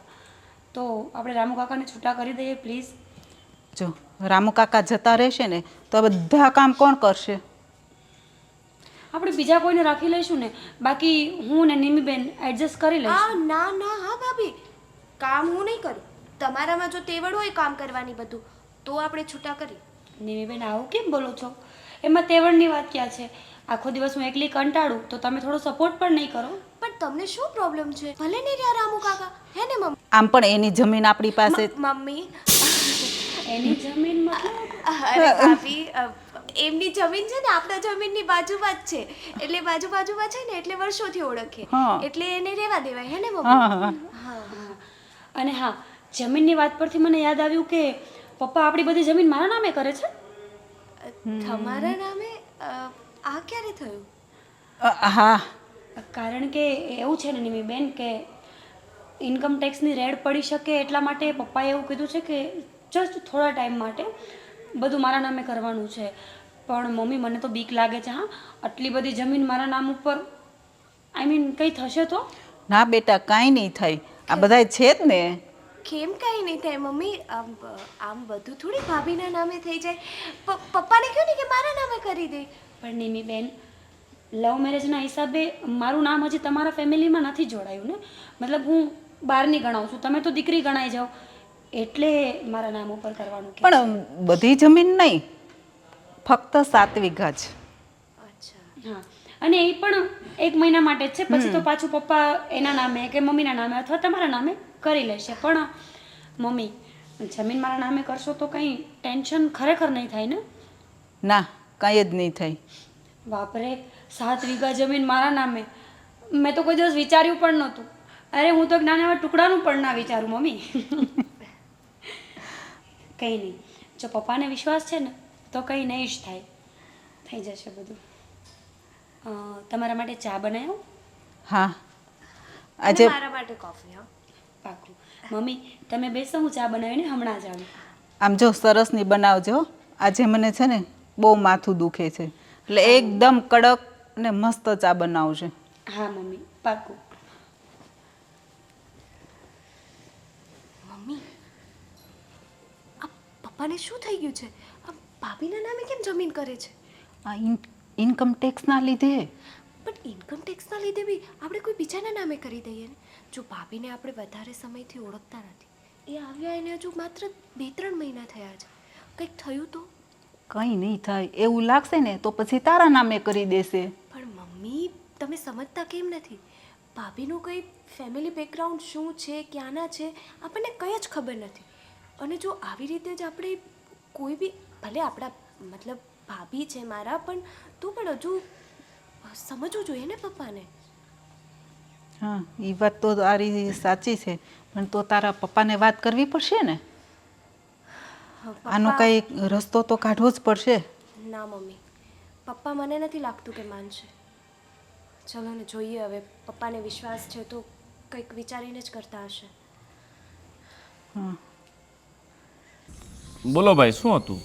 તો આપણે રામુ કાકાને છૂટા કરી દઈએ પ્લીઝ. જો રામુ કાકા જતા રહેશે ને તો આ બધા કામ કોણ કરશે? આપણે બીજા કોઈને રાખી લઈશું ને, બાકી હું ને નિમીબેન એડજસ્ટ કરી લઈશું. ના ના, હા ભાભી, કામ હું નહીં કરું. તમારામાં જો તેવડ હોય કામ કરવાની બધું, તો આપણે છૂટા કરી. નિમીબેન આવું કેમ બોલો છો? એમાં તેવડની વાત ક્યાં છે? આખો દિવસ હું એકલી કંટાળું તો તમે થોડો સપોર્ટ પણ નહીં કરો. પણ તમને શું પ્રોબ્લેમ છે? ભલે નહીં રહ્યા રામુ કાકા, હે ને મમ્મી? આમ પણ એની જમીન આપણી પાસે. મમ્મી, એની જમીન મતલબ? અરે ભાભી, એમની જમીન છે ને આપણા જમીનની બાજુમાં જ છે. એટલે બાજુમાં છે ને એટલે વર્ષોથી ઓળખે. હા. એટલે એને રહેવા દેવાય, હે ને હા, મમ્મી? હા. હા. અને હા, જમીનની વાત પરથી મને યાદ આવ્યું કે પપ્પા આપણી બધી જમીન મારા નામે કરે છે. તમારા નામે? આ ક્યારે થયું? હા. કારણ કે એવું છે ને નિમીબેન કે ઇન્કમ ટેક્સની રેડ પડી શકે એટલા માટે પપ્પાએ એવું કીધું છે કે જસ્ટ થોડા ટાઈમ માટે બધું મારા નામે કરવાનું છે. પણ મમ્મી મને તો બીક લાગે છે. હા, આટલી બધી જમીન મારા નામ ઉપર, આઈ મીન કંઈ થશે તો? ના બેટા, કાંઈ નહીં થાય. આ બધાય છે જ ને. કેમ કાંઈ નહીં થાય મમ્મી? આમ બધું થોડી ભાભીના નામે થઈ જાય. પપ્પાને કહો ને કે મારા નામે કરી દે. પણ નિમીબેન, લવ મેરેજના હિસાબે મારું નામ હજી તમારા ફેમિલીમાં નથી જોડાયું ને, મતલબ હું બહારની ગણાવું છું, તમે તો દીકરી ગણાઈ જાઓ, એટલે મારા નામ ઉપર કરવાનું કે પણ બધી જમીન નહીં, ફક્ત 7 વીઘા જ. અચ્છા. હા, અને એ પણ 1 મહિના માટે જ છે, પછી તો પાછું પપ્પા એના નામે કે મમ્મીના નામે અથવા તમારા નામે કરી લેશે. પણ મમ્મી, જમીન મારા નામે કરશો તો કંઈ ટેન્શન ખરેખર નહીં થાય ને? ના, કાંઈ જ નહીં થાય. બાપરે, 7 વીઘા જમીન મારા નામે, મેં તો કોઈ દિવસ વિચાર્યું પણ નહોતું. અરે હું તો નાના એવા ટુકડાનું પણ ના વિચારું મમ્મી. કંઈ નહીં, જો પપ્પાને વિશ્વાસ છે ને તો કંઈ નહીં જ થાય, થઈ જશે બધું. તમારા માટે ચા બનાવ્યો? હા, અને આજે મારા માટે કોફી. હા, પાકું. મમ્મી તમે બેસો, હું ચા બનાવીને હમણાં જ આવું. આમ જો સરસની બનાવજો. આજે મને છે ને બહુ માથું દુખે છે, એટલે એકદમ કડક ને મસ્ત ચા બનાવશે. હા મમ્મી, પાકું. મમ્મી, આ પપ્પાને શું થઈ ગયું છે? આ ભાભીના નામે કેમ જમીન કરે છે? આ ઇન્કમ ટેક્સના લીધે. પણ ઇન્કમ ટેક્સના લીધે બી આપણે કોઈ બીજાના નામે કરી દઈએ ને. જો ભાભીને આપણે વધારે સમયથી ઓળખતા નથી, એ આવ્યા એને હજુ માત્ર 2-3 મહિના થયા છે, કંઈક થયું તો? કંઈ નહીં થાય, એવું લાગશે ને તો પછી તારા નામે કરી દેશે. પણ મમ્મી, તમે સમજતા કેમ નથી? ભાભીનું કંઈ ફેમિલી બેકગ્રાઉન્ડ શું છે, ક્યાંના છે, આપણને કંઈ જ ખબર નથી. અને જો આવી રીતે જ આપણે કોઈ બી, ભલે આપણા મતલબ ભાભી છે મારા, પણ તું પણ હજુ સમજવું જોઈએ ને પપ્પાને. હા, એ વાત તો તારી સાચી છે, પણ તો તારા પપ્પાને વાત કરવી પડશે ને. આનો કંઈ રસ્તો તો કાઢવો જ પડશે. ના મમ્મી, પપ્પા મને નથી લાગતું કે માનશે. ચલો ને જોઈએ, હવે પપ્પાને વિશ્વાસ છે તો કંઈક વિચારીને જ કરતા હશે. બોલો ભાઈ, શું હતું?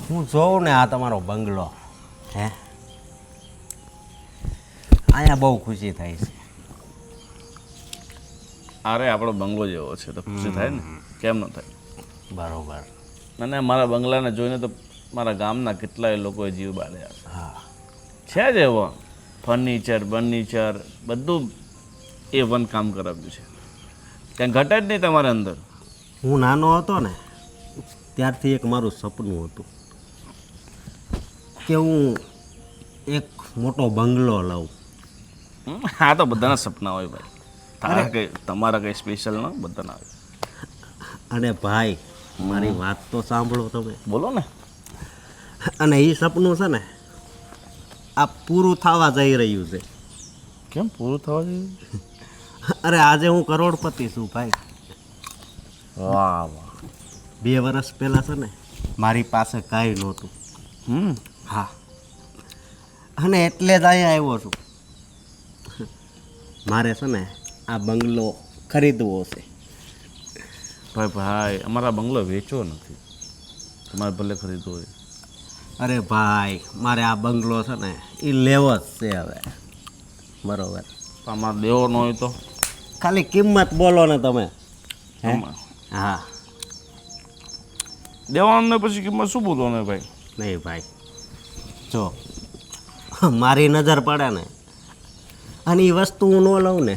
હું જોઉં ને આ તમારો બંગલો, હે, અહીંયા બહુ ખુશી થાય છે. અરે આપણો બંગલો જેવો છે તો ખુશી થાય ને, કેમ ન થાય? બરોબર. અને મારા બંગલાને જોઈને તો મારા ગામના કેટલાય લોકોએ જીવ બાળ્યા છે જ એવો. ફર્નિચર બધું A1 કામ કરાવ્યું છે, ત્યાં ઘટે જ નહીં તમારા અંદર. હું નાનો હતો ને ત્યારથી એક મારું સપનું હતું કે હું એક મોટો બંગલો લઉં. હા, તો બધાના સપના હોય ભાઈ, તમારા કંઈ સ્પેશિયલ ન બધાના હોય. અને ભાઈ, મારી વાત તો સાંભળો તમે. બોલો ને. અને એ સપનું છે ને આ પૂરું થવા જઈ રહ્યું છે. કેમ પૂરું થવા જોઈએ? અરે આજે હું કરોડપતિ છું ભાઈ. વાહ વાહ. 2 વર્ષ પહેલાં છે ને મારી પાસે કાંઈ નહોતું. હા, અને એટલે જ અહીંયા આવ્યો છું. મારે છે ને આ બંગલો ખરીદવો છે. ભાઈ અમારા બંગલો વેચવો નથી, તમારે ભલે ખરીદવો હોય. અરે ભાઈ, મારે આ બંગલો છે ને એ લેવો જ છે હવે. બરોબર. અમારે દેવો ન હોય તો ખાલી કિંમત બોલો ને તમે. હે? હા. દેવાનું ને પછી કિંમત શું બોલવાનું ભાઈ? નહીં ભાઈ, જો મારી નજર પડે ને અને એ વસ્તુ હું ન લઉં ને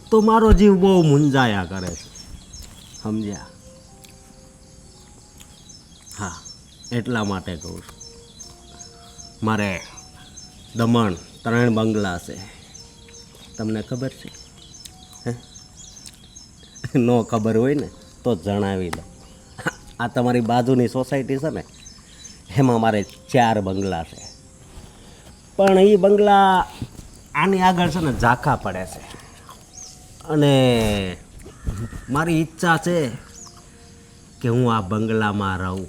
તો મારો જીવ બહુ મૂંઝાયા કરે છે, સમજ્યા? હા, એટલા માટે કહું છું. મારે દમણ 3 બંગલા છે, તમને ખબર છે? હે? ન ખબર હોય ને તો જણાવી દો. આ તમારી બાજુની સોસાયટી છે ને એમાં મારે 4 બંગલા છે, પણ એ બંગલા આની આગળ છે ને ઝાંખા પડે છે. અને મારી ઈચ્છા છે કે હું આ બંગલામાં રહું.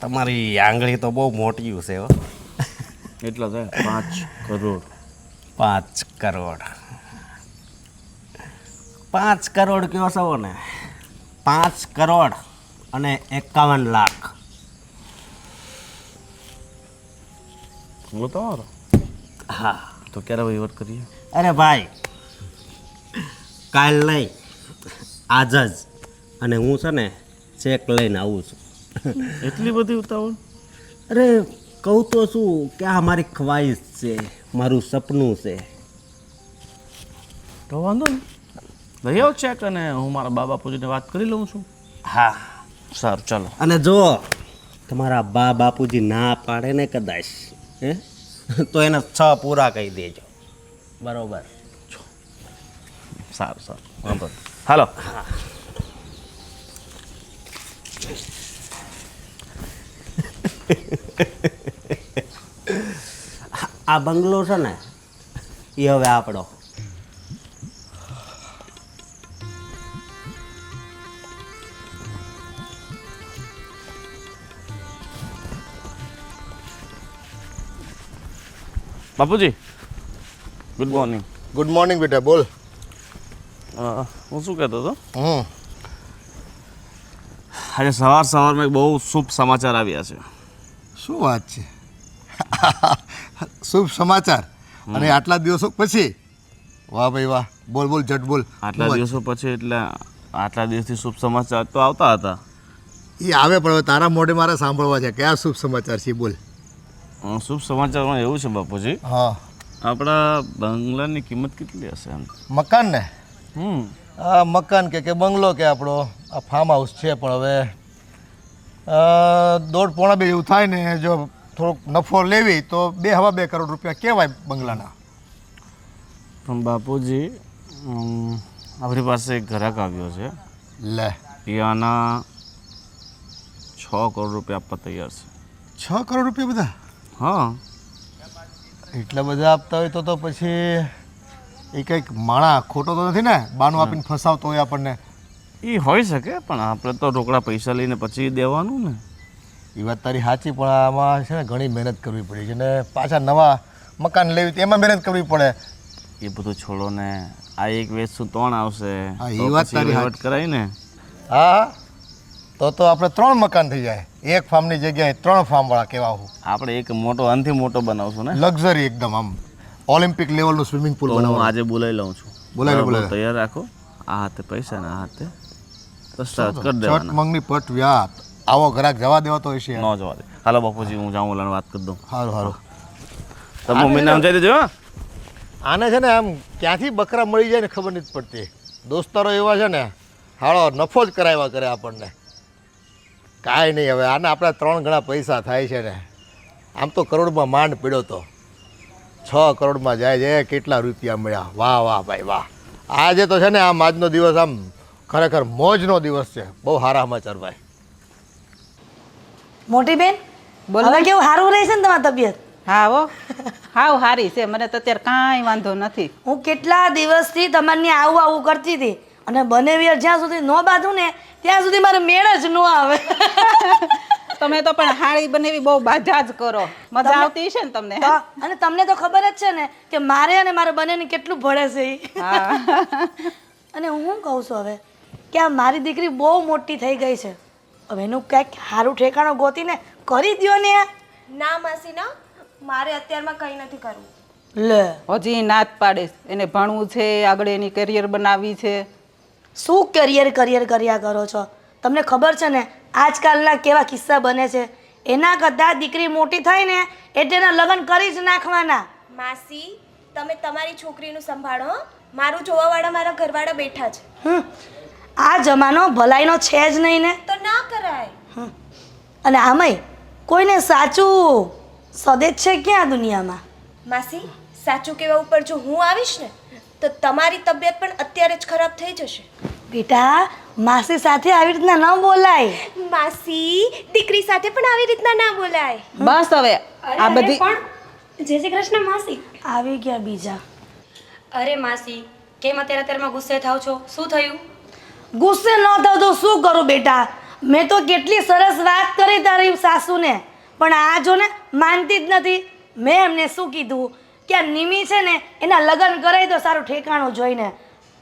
તમારી આંગળી તો બહુ મોટી છે હો. એટલા થાય 5 કરોડ. 5 કરોડ 5 કરોડ કયો છો ને? 5 કરોડ અને 51 લાખ. બોલો તમારો. હા. તો ક્યારે વહીવટ કરીએ? અરે ભાઈ, કાલ નહીં, આજ જ. અને હું છે ને ચેક લઈને આવું છું. એટલી બધી ઉતાવળ? અરે કહું તો શું કે આ મારી ખ્વાહિશ છે, મારું સપનું છે. તો વાંધો નહીં, લઈ આવો ચેક અને હું મારા બા બાપુજીને વાત કરી લઉં છું. હા, સારું ચાલો. અને જો તમારા બા બાપુજી ના પાડે ને કદાચ હે તો એને 6 પૂરા કહી દેજો. બરોબર? સારું સારું, વાંધો નહીં. હાલો. આ બંગલો છે ને એ હવે આપણો. બાપુજી, ગુડ મોર્નિંગ. ગુડ મોર્નિંગ બેટા, બોલ. હું શું કહેતો હતો, હમ આજે સવારમાં એક બહુ શુભ સમાચાર આવ્યા છે. શું વાત છે? શુભ સમાચાર? અને આટલા દિવસો પછી? વાહ ભાઈ વાહ, બોલ બોલ જટ બોલ. આટલા દિવસો પછી એટલે આટલા દિવસથી શુભ સમાચાર તો આવતા હતા. એ આવે પણ હવે તારા મોઢે મારે સાંભળવા છે. કયા શુભ સમાચાર છે બોલ. શુભ સમાચારમાં એવું છે બાપુજી, હા, આપણા બંગલાની કિંમત કેટલી હશે એમ? મકાન ને? હમ આ મકાન કે બંગલો કે આપણો આ ફાર્મ હાઉસ છે, પણ હવે 1.5-2 જેવું થાય ને. જો થોડોક નફો લેવી તો 2-2 કરોડ રૂપિયા કહેવાય બંગલાના. પણ બાપુજી, આપણી પાસે એક ગ્રાહક આવ્યો છે, લે, એ આના 6 કરોડ રૂપિયા આપવા તૈયાર છે. 6 કરોડ રૂપિયા બધા? હા, એટલા બધા આપતા હોય તો પછી એ કંઈક માણા ખોટો તો નથી ને, બાનું આપીને ફસાવતો હોય આપણને? એ હોઈ શકે, પણ આપણે તો રોકડા પૈસા લઈને પછી દેવાનું ને. એ વાત તારી સાચી, પણ આમાં છે ને ઘણી મહેનત કરવી પડી છે ને પાછા નવા મકાન લેવી તો એમાં મહેનત કરવી પડે. એ બધું છોડો ને, આ એક વેચશું 3 આવશે. હા, એ તો વાત પછી તારી વહીવટ સાચી. કરાય ને. હા, તો આપણે 3 મકાન થઈ જાય. એક ફાર્મની જગ્યાએ 3 ફાર્મવાળા કહેવા હું. આપણે એક મોટો આનથી મોટો બનાવશું ને. લક્ઝરી એકદમ, આમ ઓલિમ્પિક લેવલનું સ્વિમિંગ પુલ તો હું બનાવવાનું. આજે બોલાવી લઉં છું. બોલાવી લે, બરાબર, બોલાવી લે. તૈયાર રાખો. આ હાથે પૈસા ને આ હાથે દસ્તાવેજ કરી ચટ દેવાના. મંગની પટ વ્યાત. આવો ગ્રાહક જવા દેવા તો હશે. ન જવા દે. હાલો બાપુજી, હું જાઉં ઓલાને વાત કરી દઉં. સારું સારું. તમે મમ્મીને સમજાવી દેજો. હા, આને છે ને આમ ક્યાંથી બકરા મળી જાય ને ખબર નથી પડતી. દોસ્તારો એવા છે ને, હાળો નફો જ કરાવ્યા કરે આપણને. કાંઈ નહીં, હવે આને આપણા 3 ગણા પૈસા થાય છે ને. આમ તો કરોડમાં માંડ પડ્યો તો 6 કરોડમાં જાય છે. કેટલા રૂપિયા મળ્યા! વાહ વાહ ભાઈ વાહ. આજે તો છે ને આમ આજનો દિવસ આમ ખરેખર મોજનો દિવસ છે. બહુ સારા સમાચાર ભાઈ. મોટી બેન, હવે કેવું સારું રહેશે ને તમારી તબિયત? હા હો, હાવ હારી છે. મને તો અત્યારે કાંઈ વાંધો નથી. હું કેટલા દિવસથી તમારની આવું આવું કરતી હતી, અને બનેવી જ્યાં સુધી ન બાંધું ને ત્યાં સુધી મારે મેળ જ ન આવે. તમે તો પણ હાળી બનેવી બહુ બાજા જ કરો. મજા આવતી છે ને તમને? હે? હા, અને તમને તો ખબર જ છે ને કે મારે અને મારા બંનેને કેટલું ભળે છે ઈ. હા. અને હું શું કહું છું હવે કે આ મારી દીકરી બહુ મોટી થઈ ગઈ છે, હવે એનું કંઈક સારું ઠેકાણું ગોતીને કરી દ્યો ને. ના માસી ના, મારે અત્યારમાં કંઈ નથી કરવું. લે, હજી નાત પાડીશ. એને ભણવું છે, આગળ એની કરિયર બનાવવી છે. શું કરિયર કર્યા કરો છો? તમને ખબર છે ને આજકાલના કેવા કિસ્સા બને છે? એના કરતાં દીકરી મોટી થાય ને એટલે એના લગ્ન કરી જ નાખવાના. માસી, તમે તમારી છોકરીનું સંભાળો હો. મારું જોવાવાળા મારા ઘરવાળા બેઠા છે. આ જમાનો ભલાઈનો છે જ નહીં ને. તો ના કરાય. અને આમાંય કોઈને સાચું સદે છે ક્યાં દુનિયામાં? માસી, સાચું કહેવા ઉપર જો હું આવીશ ને તો તમારી તબિયત પણ અત્યારે જ ખરાબ થઈ જશે. બેટા, માસી સાથે આવી રીતના ન બોલાય. માસી, દીકરી સાથે પણ આવી રીતના ના બોલાય. બસ હવે આ બધી જય શ્રી કૃષ્ણ માસી. આવી ગયા બીજા. અરે માસી, કેમ અત્યારમાં ગુસ્સે થાવ છો? શું થયું? ગુસ્સે ન થાવ તો શું કરું બેટા? મેં તો કેટલી સરસ વાત કરી તારી સાસુને, પણ આ જો ને માનતી જ નથી. મેં એમને શું કીધું કે આ નિમી છે ને એના લગ્ન કરાવી દો સારું ઠેકાણું જોઈને.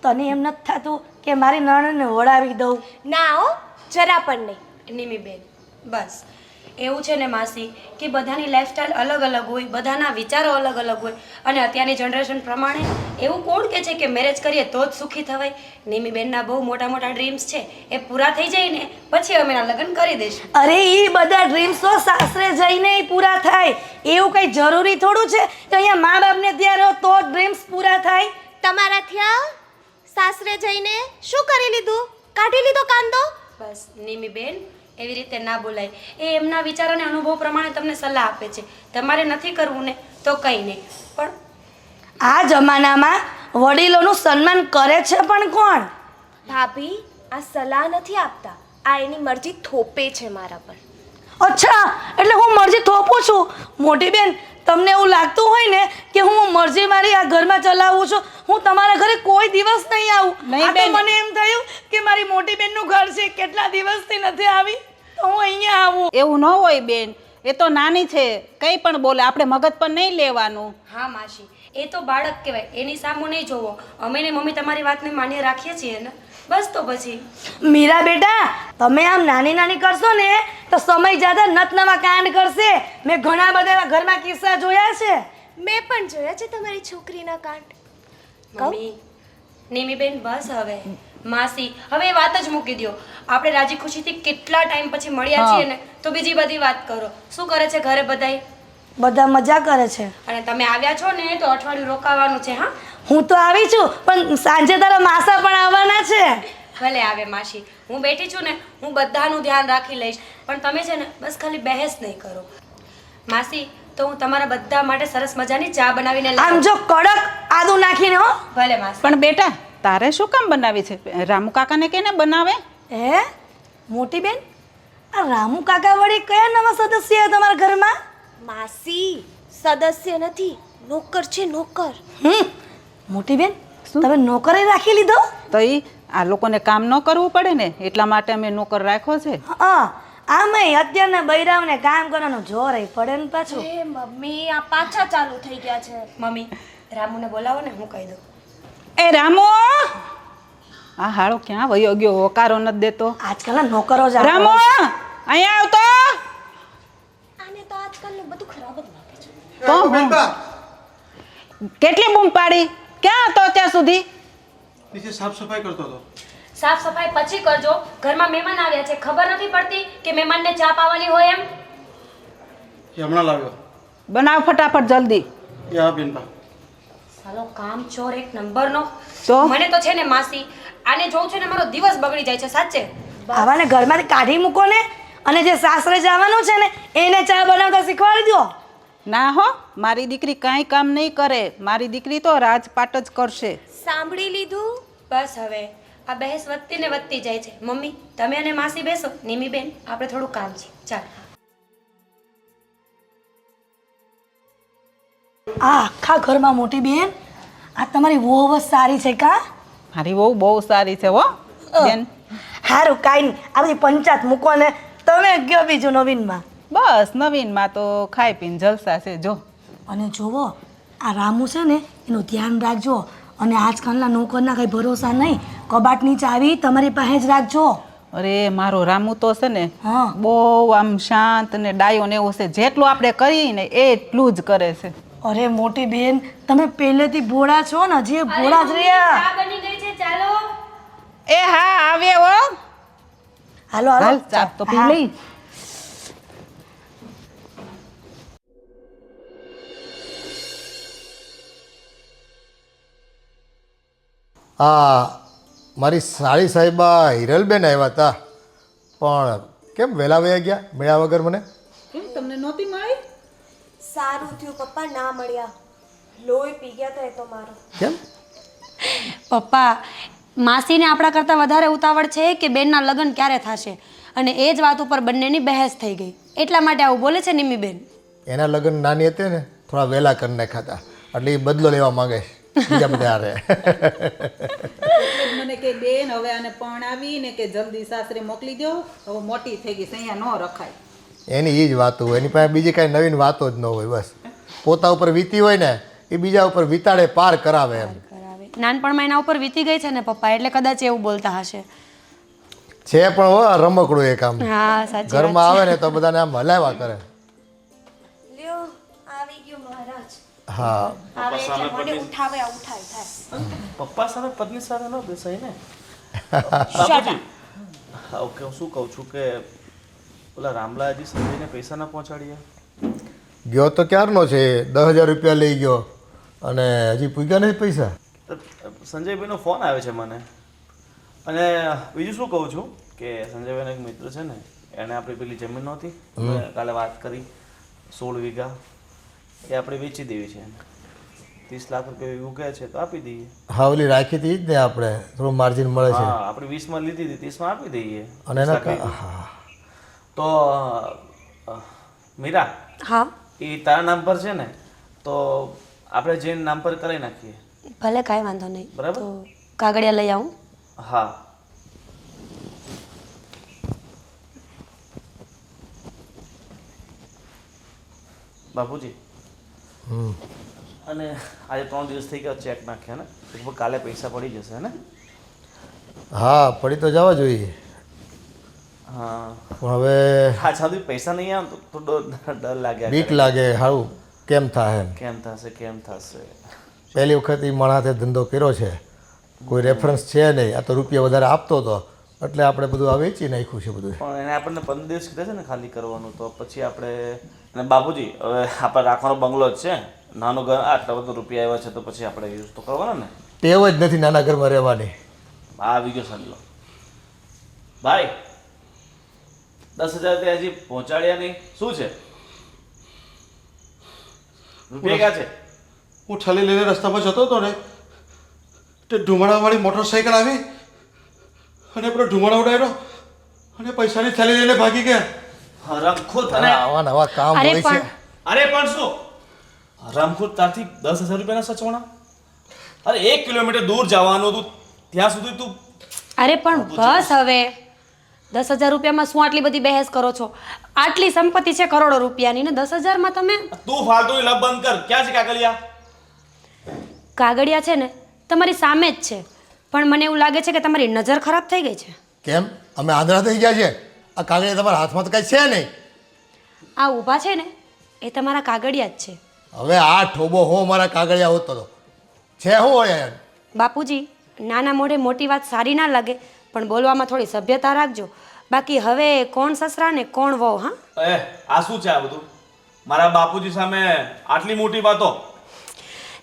તને એમ નથી થતું કે મારી નણંદને વળાવી દઉં? ના હો, જરા પણ નહીં. નિમીબેન, બસ એવું છે ને માસી કે બધાની લાઈફસ્ટાઈલ અલગ અલગ હોય, બધાના વિચારો અલગ અલગ હોય, અને અત્યારની જનરેશન પ્રમાણે એવું કોણ કહે છે કે મેરેજ કરીએ તો જ સુખી થવાય? નિમી બેનના બહુ મોટા મોટા ડ્રીમ્સ છે, એ પૂરા થઈ જાય ને પછી અમે એના લગ્ન કરી દઈશું. અરે એ બધા ડ્રીમ્સ તો સાસરે જઈને ય પૂરા થાય. એવું કઈ જરૂરી થોડું છે કે અહીંયા મા બાપને ત્યાં રહો તો ડ્રીમ્સ પૂરા થાય? તમારા થયા સાસરે જઈને શું કરી લીધું? કાઢી લીધો કાંદો? બસ નિમી બેન, એવી રીતે ના બોલાય. એ એમના વિચાર અને અનુભવ પ્રમાણે તમને સલાહ આપે છે. તમારે નથી કરવું ને તો કંઈ નહીં, પણ આ જમાનામાં વડીલોનું સન્માન કરે છે પણ કોણ? ભાભી, આ સલાહ નથી આપતા, આ એની મરજી થોપે છે મારા પર. અચ્છા, એટલે હું મરજી થોપું છું? મોટી બેન, તમને એવું લાગતું હોય ને કે હું મરજી મારી આ ઘરમાં ચલાવું છું, હું તમારા ઘરે કોઈ દિવસ નહીં આવું. નહીં આ તો બેન. મને એમ થયું કે મારી મોટી બેનનું ઘર છે, કેટલા દિવસથી નથી આવી, તો હું અહીંયા આવું. એવું ન હોય બેન, એ તો નાની છે, કંઈ પણ બોલે, આપણે મગજ પર નહીં લેવાનું. હા માસી, એ તો બાળક કહેવાય, એની સામું નહીં જોવો. અમે ને મમ્મી તમારી વાતને માન્ય રાખીએ છીએ ને, બસ તો પછી. મીરા બેટા, તમે આમ નાની નાની કરશો ને તો સમય જ્યાદા નત નવા કાંડ કરશે. મેં ઘણા બધા એવા ઘરમાં કિસ્સા જોયા છે. મેં પણ જોયા છે તમારી છોકરીના કાંડ. મમ્મી, નિમીબેન બસ હવે. માસી, હવે એ વાત જ મૂકી દો. આપણે રાજી ખુશીથી કેટલા ટાઈમ પછી મળ્યા છીએ ને, તો બીજી બધી વાત કરો. શું કરે છે ઘરે બધાય? બધા મજા કરે છે. અને તમે આવ્યા છો ને તો અઠવાડિયું રોકાવાનું છે. હા, હું તો આવી છું, પણ સાંજે તારા માસા પણ આવવાના છે. ભલે આવે માસી, હું બેઠી છું ને, હું બધાનું ધ્યાન રાખી લઈશ. પણ તમે છે ને બસ ખાલી બહેસ નહીં કરો. માસી, તો હું તમારા બધા માટે સરસ મજાની ચા બનાવીને આમ લાવું. જો કડક આદુ નાખીને હો. ભલે માસી. પણ બેટા, તારે શું કામ બનાવી છે? રામુ કાકાને કેને બનાવે? હે મોટી બેન, આ રામુ કાકા વળી કયા નવા સદસ્ય છે તમારા ઘરમાં? માસી, સદસ્ય નથી, નોકર છે, નોકર. મોટી બેન, તમે નોકરે રાખી લીધો? તો એ આ લોકોને કામ ન કરવું પડે ને, એટલા માટે અમે નોકર રાખ્યો છે. હા, આમાંય અત્યારના બૈરાઓને કામ કરવાનું જોર ય પડે ને પાછું. એ મમ્મી, આ પાછા ચાલુ થઈ ગયા છે. મમ્મી, રામુને બોલાવો ને, હું કહી દઉં. એ રામુ, આ હાળો ક્યાં વયો ગયો? હોકારો નથી દેતો. આજકાલના નોકરો જ આવા રામુ, હોય. અહીંયા આવતો. આને તો આજકાલનું બધું ખરાબ જ લાગે છે. તો હું કેટલી બૂમ પાડી, ક્યાં હતો અત્યાર સુધી? નીચે સાફ સફાઈ કરતો હતો. સાફ સફાઈ પછી કરજો. ઘરમાં મહેમાન આવ્યા છે, ખબર નથી પડતી કે મહેમાનને ચા પાવાની હોય એમ. એ હમણાં લાવ્યો. બનાવ ફટાફટ જલ્દી. એ હા બેનપા. સાલો કામ ચોર એક નંબરનો. તો? મને તો છે ને માસી, આને જોઉં છું ને મારો દિવસ બગડી જાય છે સાચે. આવાને ઘરમાંથી કાઢી મૂકો ને, અને જે સાસરે જવાનું છે ને એને ચા બનાવતા શીખવાડી દો. ના હો, મારી દીકરી કાંઈ કામ નહીં કરે. મારી દીકરી તો રાજપાટ જ કરશે. સાંભળી લીધું? બસ હવે આ બહેસ વધતી ને વધતી જાય છે. મમ્મી, તમે અને માસી બેસો. નિમી બેન, આપણે થોડું કામ છે. ચાલ. આ આખા ઘરમાં મોટી બેન, આ તમારી વહુ જ સારી છે કા? મારી વહુ બહુ સારી છે હો બેન. સારું, કાંઈ નહીં, આ બધી પંચાયત મૂકો ને તમે ગયો બીજું નવીનમાં. બસ નવીનમાં તો ખાઈ પીને જલસા છે જો. અને જોવો, આ રામુ છે ને એનું ધ્યાન રાખજો. અને આજકાલના નોકરના કંઈ ભરોસા નહીં, કબાટની ચાવી તમારી પાસે જ રાખજો. અરે મારો રામુ તો છે ને હા. બહુ આમ શાંત ને ડાયો ને એવો છે. જેટલું આપણે કરીએ ને એટલું જ કરે છે. અરે મોટી બેન, તમે પહેલેથી ભોળા છો ને, હજી એ ભોળા જ રહ્યા. ચા બની ગઈ છે, ચાલો. એ હા આવે હો. હાલો હાલ હાલો, ચા તો પી હા. લઈ. હા, મારી સાળી સાહેબા હિરલબેન આવ્યા હતા, પણ કેમ વહેલા વયા ગયા મળ્યા વગર મને? કેમ તમને નહોતી મળી? સારું થયું પપ્પા ના મળ્યા. લોહી પી ગયા હતા એ તો મારો. કેમ? પપ્પા, માસીને આપણા કરતાં વધારે ઉતાવળ છે કે બેનના લગ્ન ક્યારે થશે, અને એ જ વાત ઉપર બંનેની બહેસ થઈ ગઈ. એટલા માટે આવું બોલે છે નિમી બેન. એના લગ્ન નાની હતી ને થોડા વહેલા કરી નાખ્યા હતા, એટલે એ બદલો લેવા માંગે છે બીજા બધા હારે. મને કે બેન હવે આને પરણાવી ને કે જલ્દી સાસરે મોકલી દો, હવે મોટી થઈ ગઈ છે, અહીંયા ન રખાય. એની એ જ વાતો હોય, એની પાસે બીજી કાંઈ નવીન વાતો જ ન હોય. બસ પોતા ઉપર વીતી હોય ને એ બીજા ઉપર વિતાડે પાર કરાવે એમ. નાનપણમાં એના ઉપર વીતી ગઈ છે ને પપ્પા, એટલે કદાચ એવું બોલતા હશે. છે પણ હો રમકડું એક આમ હા સાચી ઘરમાં આવે ને તો બધાને આમ હલાવ્યા કરે. લ્યો, આવી ગયો મહારાજ. હા આવે એટલે મને ઉઠાવે ઉઠાય થાય પપ્પા સામે પત્ની સાથે ન બેસાય ને બાપુજી ઓકે હું શું કહું છું કે ઓલા રામલા હજી સંજયને પૈસા ના પહોંચાડ્યા ગયો તો ક્યારનો છે 10,000 રૂપિયા લઈ ગયો અને હજી પૂગ્યા નથી પૈસા. તો સંજયભાઈનો ફોન આવે છે મને અને બીજું શું કહું છું કે સંજયભાઈનો એક મિત્ર છે ને એણે આપણી પેલી જમીન નહોતી મેં કાલે વાત કરી 16 વીઘા એ આપણે વેચી દેવી છે 30 લાખ રૂપિયા વીઘું કહે છે તો આપી દઈએ. હા ઓલી રાખી હતી જ ને આપણે થોડું માર્જિન મળે છે. હા આપણે 20 માં લીધી હતી 30 માં આપી દઈએ અને એના 30 લાખ હા તો મીરા હા એ તારા નામ પર છે ને તો આપણે જે નામ પર કરાવી નાખીએ. ભલે કાંઈ વાંધો નહીં. બરાબર. તો કાગળિયા લઈ આવું. હા બાપુજી અને આજે 3 દિવસ થઈ ગયા ચેક નાખ્યા ને લગભગ કાલે પૈસા પડી જશે ને. હા પડી તો જવા જોઈએ હા પણ હવે હા સાદું પૈસા નહીં આવે તો ડર લાગ્યા બીક કરે. લાગે સારું કેમ થાય એમ. કેમ થશે પહેલી વખત એ માણસે ધંધો કર્યો છે કોઈ રેફરન્સ છે નહીં. આ તો રૂપિયા વધારે આપતો હતો એટલે આપણે બધું આ વેચી નાખ્યું છે બધું. પણ એને આપણને 15 દિવસ કીધા છે ને ખાલી કરવાનું તો પછી આપણે અને બાપુજી હવે આપણે રાખવાનો બંગલો જ છે નાનું ઘર આટલા બધા રૂપિયા આવ્યા છે તો પછી આપણે યુઝ તો કરવાનો ને. ટેવ જ નથી નાના ઘરમાં રહેવાની. આવી ગયો સમજો ભાઈ 10,000 હજી પહોંચાડ્યા નહીં શું છે રૂપિયા ક્યાં છે? હું ઠાલી લઈને રસ્તામાં જતો હતો ને તે ધુમાડાવાળી મોટરસાઇકલ આવી અને પેલો ધુમાડો ઉડાડ્યો અને પૈસાની થેલી લઈને ભાગી ગયા. રમખોદ તને આવા નવા કામ અરે હોય છે. પણ અરે પણ શું રમખોદ તારથી 10,000 રૂપિયાના સચવાણા? અરે 1 કિલોમીટર દૂર જવાનું હતું ત્યાં સુધી તું અરે પણ બસ હવે 10,000 રૂપિયામાં શું આટલી બધી બહેસ કરો છો? આટલી સંપત્તિ છે કરોડો રૂપિયાની ને 10,000માં તમે તું ફાલતુની લપ બંધ કર. ક્યાં છે કાગળિયા? કાગળિયા છે ને તમારી સામે જ છે પણ મને એવું લાગે છે કે તમારી નજર ખરાબ થઈ ગઈ છે. કેમ અમે આંધળા થઈ ગયા છે? આ કાગળિયા તમારા હાથમાં તો કાંઈ છે નહીં. આ ઊભા છે ને એ તમારા કાગળિયા જ છે. હવે આ ઠોબો હું મારા કાગળિયા હોતો હતો છે હું હોય યાર. બાપુજી નાના મોઢે મોટી વાત સારી ના લાગે પણ બોલવામાં થોડી સભ્યતા રાખજો. બાકી હવે કોણ સસરા ને કોણ વહુ? હા આ શું છે આ બધું? મારા બાપુજી સામે આટલી મોટી વાતો?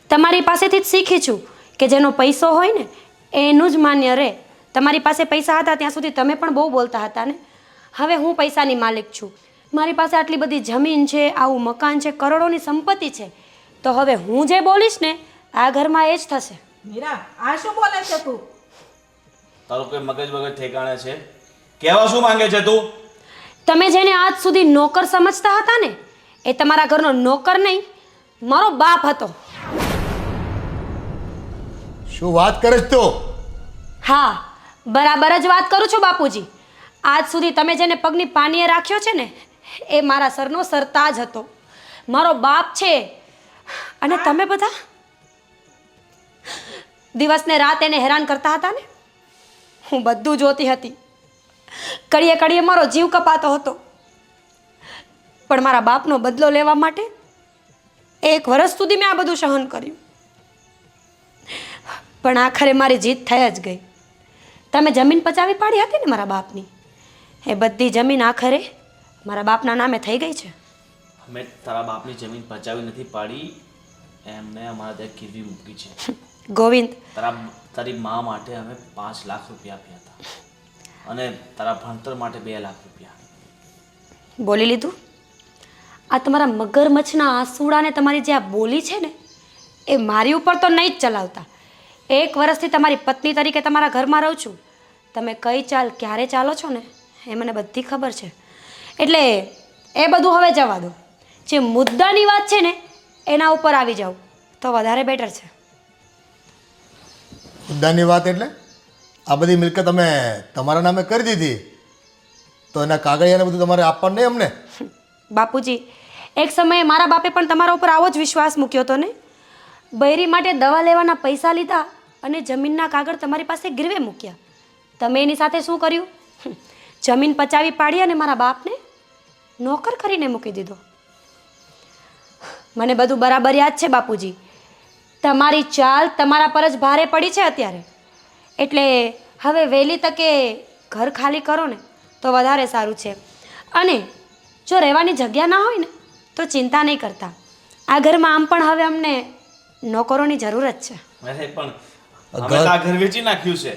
તમારી પાસેથી જ શીખી છું કે જેનો પૈસો હોય ને એનું જ માન્ય રહે. તમારી પાસે પૈસા હતા ત્યાં સુધી તમે પણ બહુ બોલતા હતા ને. હવે હું પૈસાની માલિક છું. મારી પાસે આટલી બધી જમીન છે આવું મકાન છે કરોડોની સંપત્તિ છે તો હવે હું જે બોલીશ ને આ ઘરમાં એ જ થશે. મીરા આ શું બોલે છે તું? તારું કોઈ મગજ વગર ઠેકાણે છે? કહેવા શું માંગે છે તું? તમે જેને આજ સુધી નોકર સમજતા હતા ને એ તમારા ઘરનો નોકર નહીં મારો બાપ હતો. શું વાત કરે છે તું? હા બરાબર જ વાત કરું છું બાપુજી. આજ સુધી તમે જેને પગની પાનીએ રાખ્યો છે ને એ મારા સરનો સરતાજ હતો મારો બાપ છે. અને તમે બધા દિવસને રાત એને હેરાન કરતા હતા ને હું બધું જોતી હતી. કડીએ કડીએ મારો જીવ કપાતો હતો પણ મારા બાપનો બદલો લેવા માટે 1 વર્ષ સુધી મેં આ બધું સહન કર્યું પણ આખરે મારી જીત થઈ જ ગઈ. તમે જમીન પચાવી પાડી હતી ને મારા બાપની એ બધી જમીન આખરે મારા બાપના નામે થઈ ગઈ છે. અમે તારા બાપની જમીન પચાવી નથી પાડી એમને અમારા ત્યાં ગીરવી મૂકી છે. ગોવિંદ તારી મા માટે અમે 5 લાખ રૂપિયા આપ્યા હતા અને તારા ભણતર માટે 2 લાખ રૂપિયા. બોલી લીધું? આ તમારા મગરમચ્છના આંસુડાને તમારી જે આ બોલી છે ને એ મારી ઉપર તો નહીં જ ચલાવતા. 1 વર્ષથી તમારી પત્ની તરીકે તમારા ઘરમાં રહું છું. તમે કઈ ચાલ ક્યારે ચાલો છો ને એ મને બધી ખબર છે. એટલે એ બધું હવે જવા દો. જે મુદ્દાની વાત છે ને એના ઉપર આવી જાવ તો વધારે બેટર છે. મુદ્દાની વાત એટલે આ બધી મિલકત અમે તમારા નામે કરી દીધી તો એના કાગળિયાને બધું તમારે આપવાનું નહીં અમને? બાપુજી એક સમયે મારા બાપે પણ તમારા ઉપર આવો જ વિશ્વાસ મૂક્યો હતો ને. બૈરી માટે દવા લેવાના પૈસા લીધા અને જમીનના કાગળ તમારી પાસે ગીરવે મૂક્યા. તમે એની સાથે શું કર્યું? જમીન પચાવી પાડી અને મારા બાપને નોકર કરીને મૂકી દીધો. મને બધું બરાબર યાદ છે બાપુજી. તમારી ચાલ તમારા પર જ ભારે પડી છે અત્યારે. એટલે હવે વહેલી તકે ઘર ખાલી કરો ને તો વધારે સારું છે. અને જો રહેવાની જગ્યા ના હોય ને તો ચિંતા નહીં કરતા. આ ઘરમાં આમ પણ હવે અમને નોકરોની જરૂર જ છે. અરે પણ અમે તો આ ઘર વેચી નાખ્યું છે.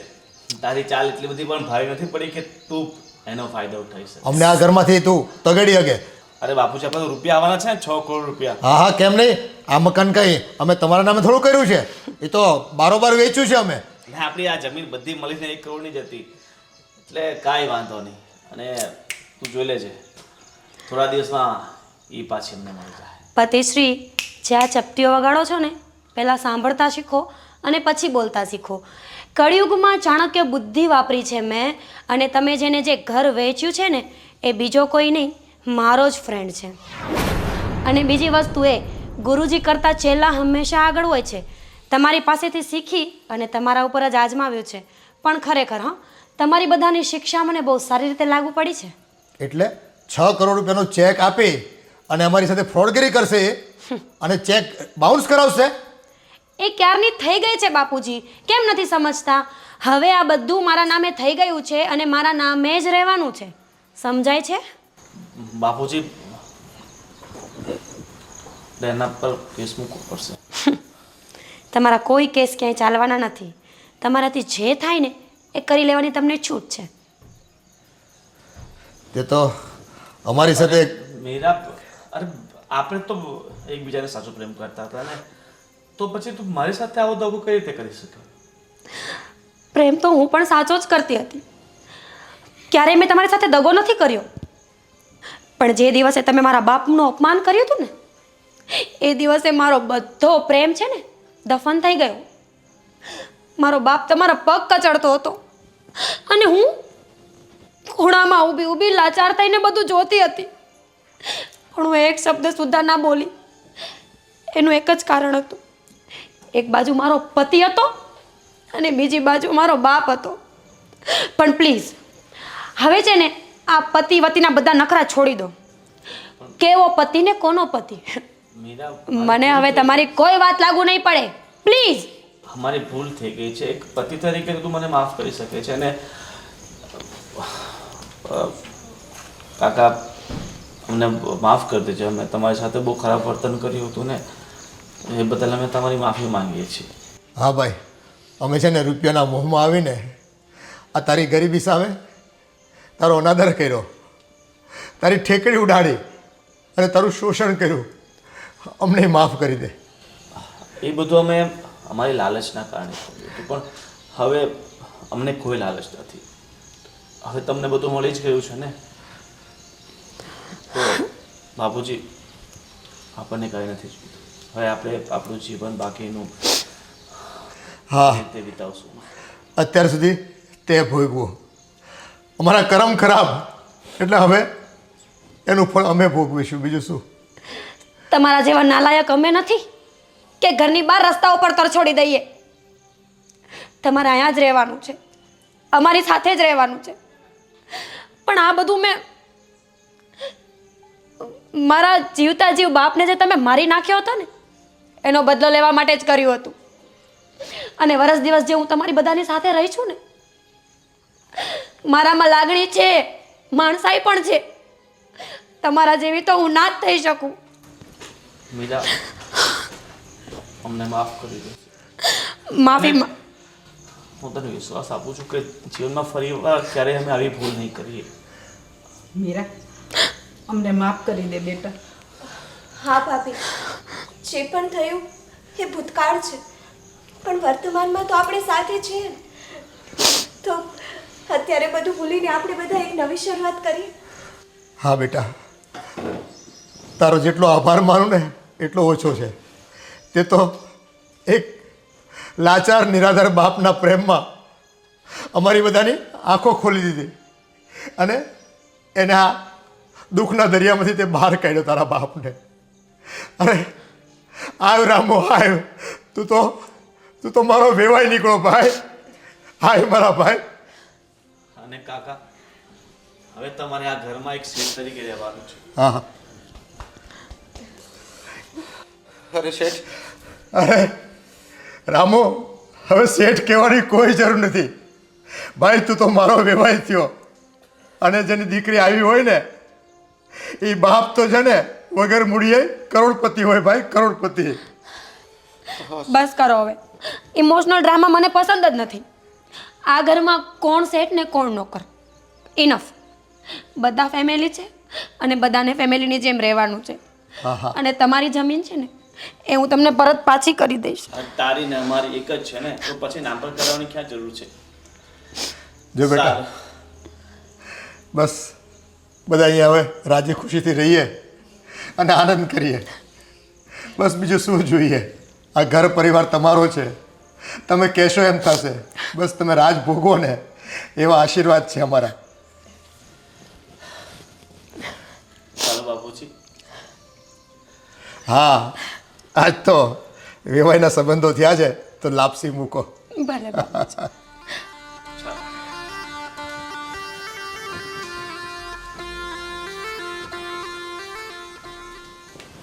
તારી ચાલ એટલી બધી પણ ભારી નથી પડી કે તું એનો ફાયદો ઉઠાવી શકે. અમને આ ઘરમાંથી તું તગડી હગે. અરે બાપુજી, આપણે તો રૂપિયા આવવાના છે ને, 6 કરોડ રૂપિયા. હા હા, કેમ નહીં? આ મકાન કઈ અમે તમારા નામે થોડું કર્યું છે, એ તો બારોબાર વેચ્યું છે અમે. ને આપણી આ જમીન બધી મળીને 1 કરોડની જ હતી. એટલે કાંઈ વાંધો નહીં. અને તું જોઈ લેજે, થોડા દિવસમાં એ પાછી અમને મળી જાય. પતિશ્રી, જે આ ચપટીઓ વગાડો છો ને, પહેલાં સાંભળતા શીખો અને પછી બોલતા શીખો. કળિયુગમાં ચાણક્ય બુદ્ધિ વાપરી છે મેં. અને તમે જેને જે ઘર વેચ્યું છે ને એ બીજો કોઈ નહીં, મારો જ ફ્રેન્ડ છે. અને બીજી વસ્તુ એ, ગુરુજી કરતાં ચેલા હંમેશા આગળ હોય છે. તમારી પાસેથી શીખી અને તમારા ઉપર જ આજમાવ્યું છે. પણ ખરેખર હા, તમારી બધાની શિક્ષા મને બહુ સારી રીતે લાગુ પડી છે. એટલે 6 કરોડ રૂપિયાનો ચેક આપી અને અમારી સાથે ફ્રોડગીરી કરશે અને ચેક બાઉન્સ કરાવશે. એ ક્યારની થઈ ગઈ છે બાપુજી, કેમ નથી સમજતા? હવે આ બધું મારા નામે થઈ ગયું છે અને મારા નામે જ રહેવાનું છે. સમજાય છે? બાપુજી, એના પર કેસ મૂકવો પડશે. તમારા કોઈ કેસ ક્યાંય ચાલવાના નથી. તમારાથી જે થાય ને એ કરી લેવાની તમને છૂટ છે. તે તો અમારી સાથે મીરા, અરે આપણે તો એકબીજાને સાચો પ્રેમ કરતા હતા ને, તો પછી તું મારી સાથે આવો દગો કઈ રીતે કરી શકે? પ્રેમ તો હું પણ સાચો જ કરતી હતી. ક્યારેય મેં તમારી સાથે દગો નથી કર્યો. પણ જે દિવસે તમે મારા બાપનું અપમાન કર્યું હતું ને, એ દિવસે મારો બધો પ્રેમ છે ને દફન થઈ ગયો. મારો બાપ તમારા પગ કચડતો હતો અને હું ખૂણામાં ઊભી ઊભી લાચાર થઈને બધું જોતી હતી. પણ હું એક શબ્દ સુદ્ધા ના બોલી. એનું એક જ કારણ હતું, એક બાજુ મારો પતિ હતો અને બીજી બાજુ મારો બાપ હતો. પણ પ્લીઝ હવે છે ને આ પતિ વતીના બધા નખરા છોડી દો. કેવો પતિ ને કોનો પતિ, મને હવે તમારી કોઈ વાત લાગુ નહીં પડે. પ્લીઝ. અમારી ભૂલ થઈ ગઈ છે. એક પતિ તરીકે તું મને માફ કરી શકે છે. અને કાકા, અમને માફ કરી દેજો. અમે તમારી સાથે બહુ ખરાબ વર્તન કર્યું હતું ને, એ બદલ અમે તમારી માફી માંગીએ છીએ. હા ભાઈ, અમે છે ને રૂપિયાના મોહમાં આવીને આ તારી ગરીબી સામે તારો અનાદર કર્યો, તારી ઠેકડી ઉડાડી અને તારું શોષણ કર્યું. અમને માફ કરી દે. એ બધું અમે અમારી લાલચના કારણે કર્યું હતું. પણ હવે અમને કોઈ લાલચ નથી. હવે તમને બધું મળી જ ગયું છે ને, તો બાપુજી આપણને કંઈ નથી જોઈતું. હવે આપણે આપણું જીવન બાકીનું હા, તે વિતાવશું. અત્યાર સુધી તે ભોગવું. અમારા કરમ ખરાબ, એટલે હવે એનું ફળ અમે ભોગવીશું. બીજું શું? તમારા જેવા નાલાયક અમે નથી કે ઘરની બહાર રસ્તા ઉપર તરછોડી દઈએ. તમારે અહીંયા જ રહેવાનું છે, અમારી સાથે જ રહેવાનું છે. પણ આ બધું મેં મારા જીવતા જીવ બાપને જે તમે મારી નાખ્યો હતો ને, એનો બદલો લેવા માટે જ કર્યું હતું. અને વરસ દિવસ જે હું તમારી બધાની સાથે રહી છું ને, મારામાં લાગણી છે, માણસાઈ પણ છે. તમારા જેવી તો હું ના જ થઈ શકું. મીરા, અમને માફ કરી દે. માફી હું તને વિશ્વાસ આપું છું કે જીવનમાં ફરી વાર ક્યારેય અમે આવી ભૂલ નહીં કરીએ. મીરા, અમને માફ કરી દે બેટા. હા ભાભી, જે પણ થયું એ ભૂતકાળ છે, પણ વર્તમાનમાં તો આપણે સાથે છીએ ને. તો અત્યારે બધું ભૂલીને આપણે બધા એક નવી શરૂઆત કરીએ. હા બેટા, તારો જેટલો આભાર માનું ને એટલો ઓછો છે. તે તો એક લાચાર નિરાધાર બાપના પ્રેમમાં અમારી બધાની આંખો ખોલી દીધી અને એને આ દુઃખના દરિયામાંથી તે બહાર કાઢ્યો તારા બાપને. અરે આવ રામો આવ, તું તો મારો વેવાઈ નીકળો ભાઈ. હાય મારા ભાઈ. અને કાકા, હવે તમારે આ ઘરમાં એક શેઠ તરીકે રહેવાનું છે. હા હા, अरे सेठ અરે રામુ, હવે શેઠ કહેવાની કોઈ જરૂર નથી. ભાઈ તું તો મારો વેવાય થયો, અને જેની દીકરી આવી હોય ને એ બાપ તો છે ને વગર મૂડીએ કરોડપતિ હોય ભાઈ, કરોડપતિ. બસ કરો હવે. ઇમોશનલ ડ્રામા મને પસંદ જ નથી. આ ઘરમાં કોણ શેઠ ને કોણ નોકર, ઇનફ. બધા ફેમિલી છે અને બધાને ફેમિલીની જેમ રહેવાનું છે. હા હા અને તમારી જમીન છે ને એ હું તમને પરત પાછી કરી દઈશ. તારી ને અમારી એક જ છે ને, તો પછી નામ પર કરવાની ક્યાં જરૂર છે? જો બેટા, સારું. બસ બધા અહીંયા હવે રાજી ખુશીથી રહીએ અને આનંદ કરીએ. બસ બીજું શું જોઈએ? આ ઘર પરિવાર તમારો છે, તમે કહેશો એમ થશે. બસ તમે રાજ ભોગવો ને એવા આશીર્વાદ છે અમારા. ચાલો બાપુજી. હા, આજ તો વેવાઈના સંબંધો થયા છે તો લાપસી મૂકો. ભલે બાપુજી.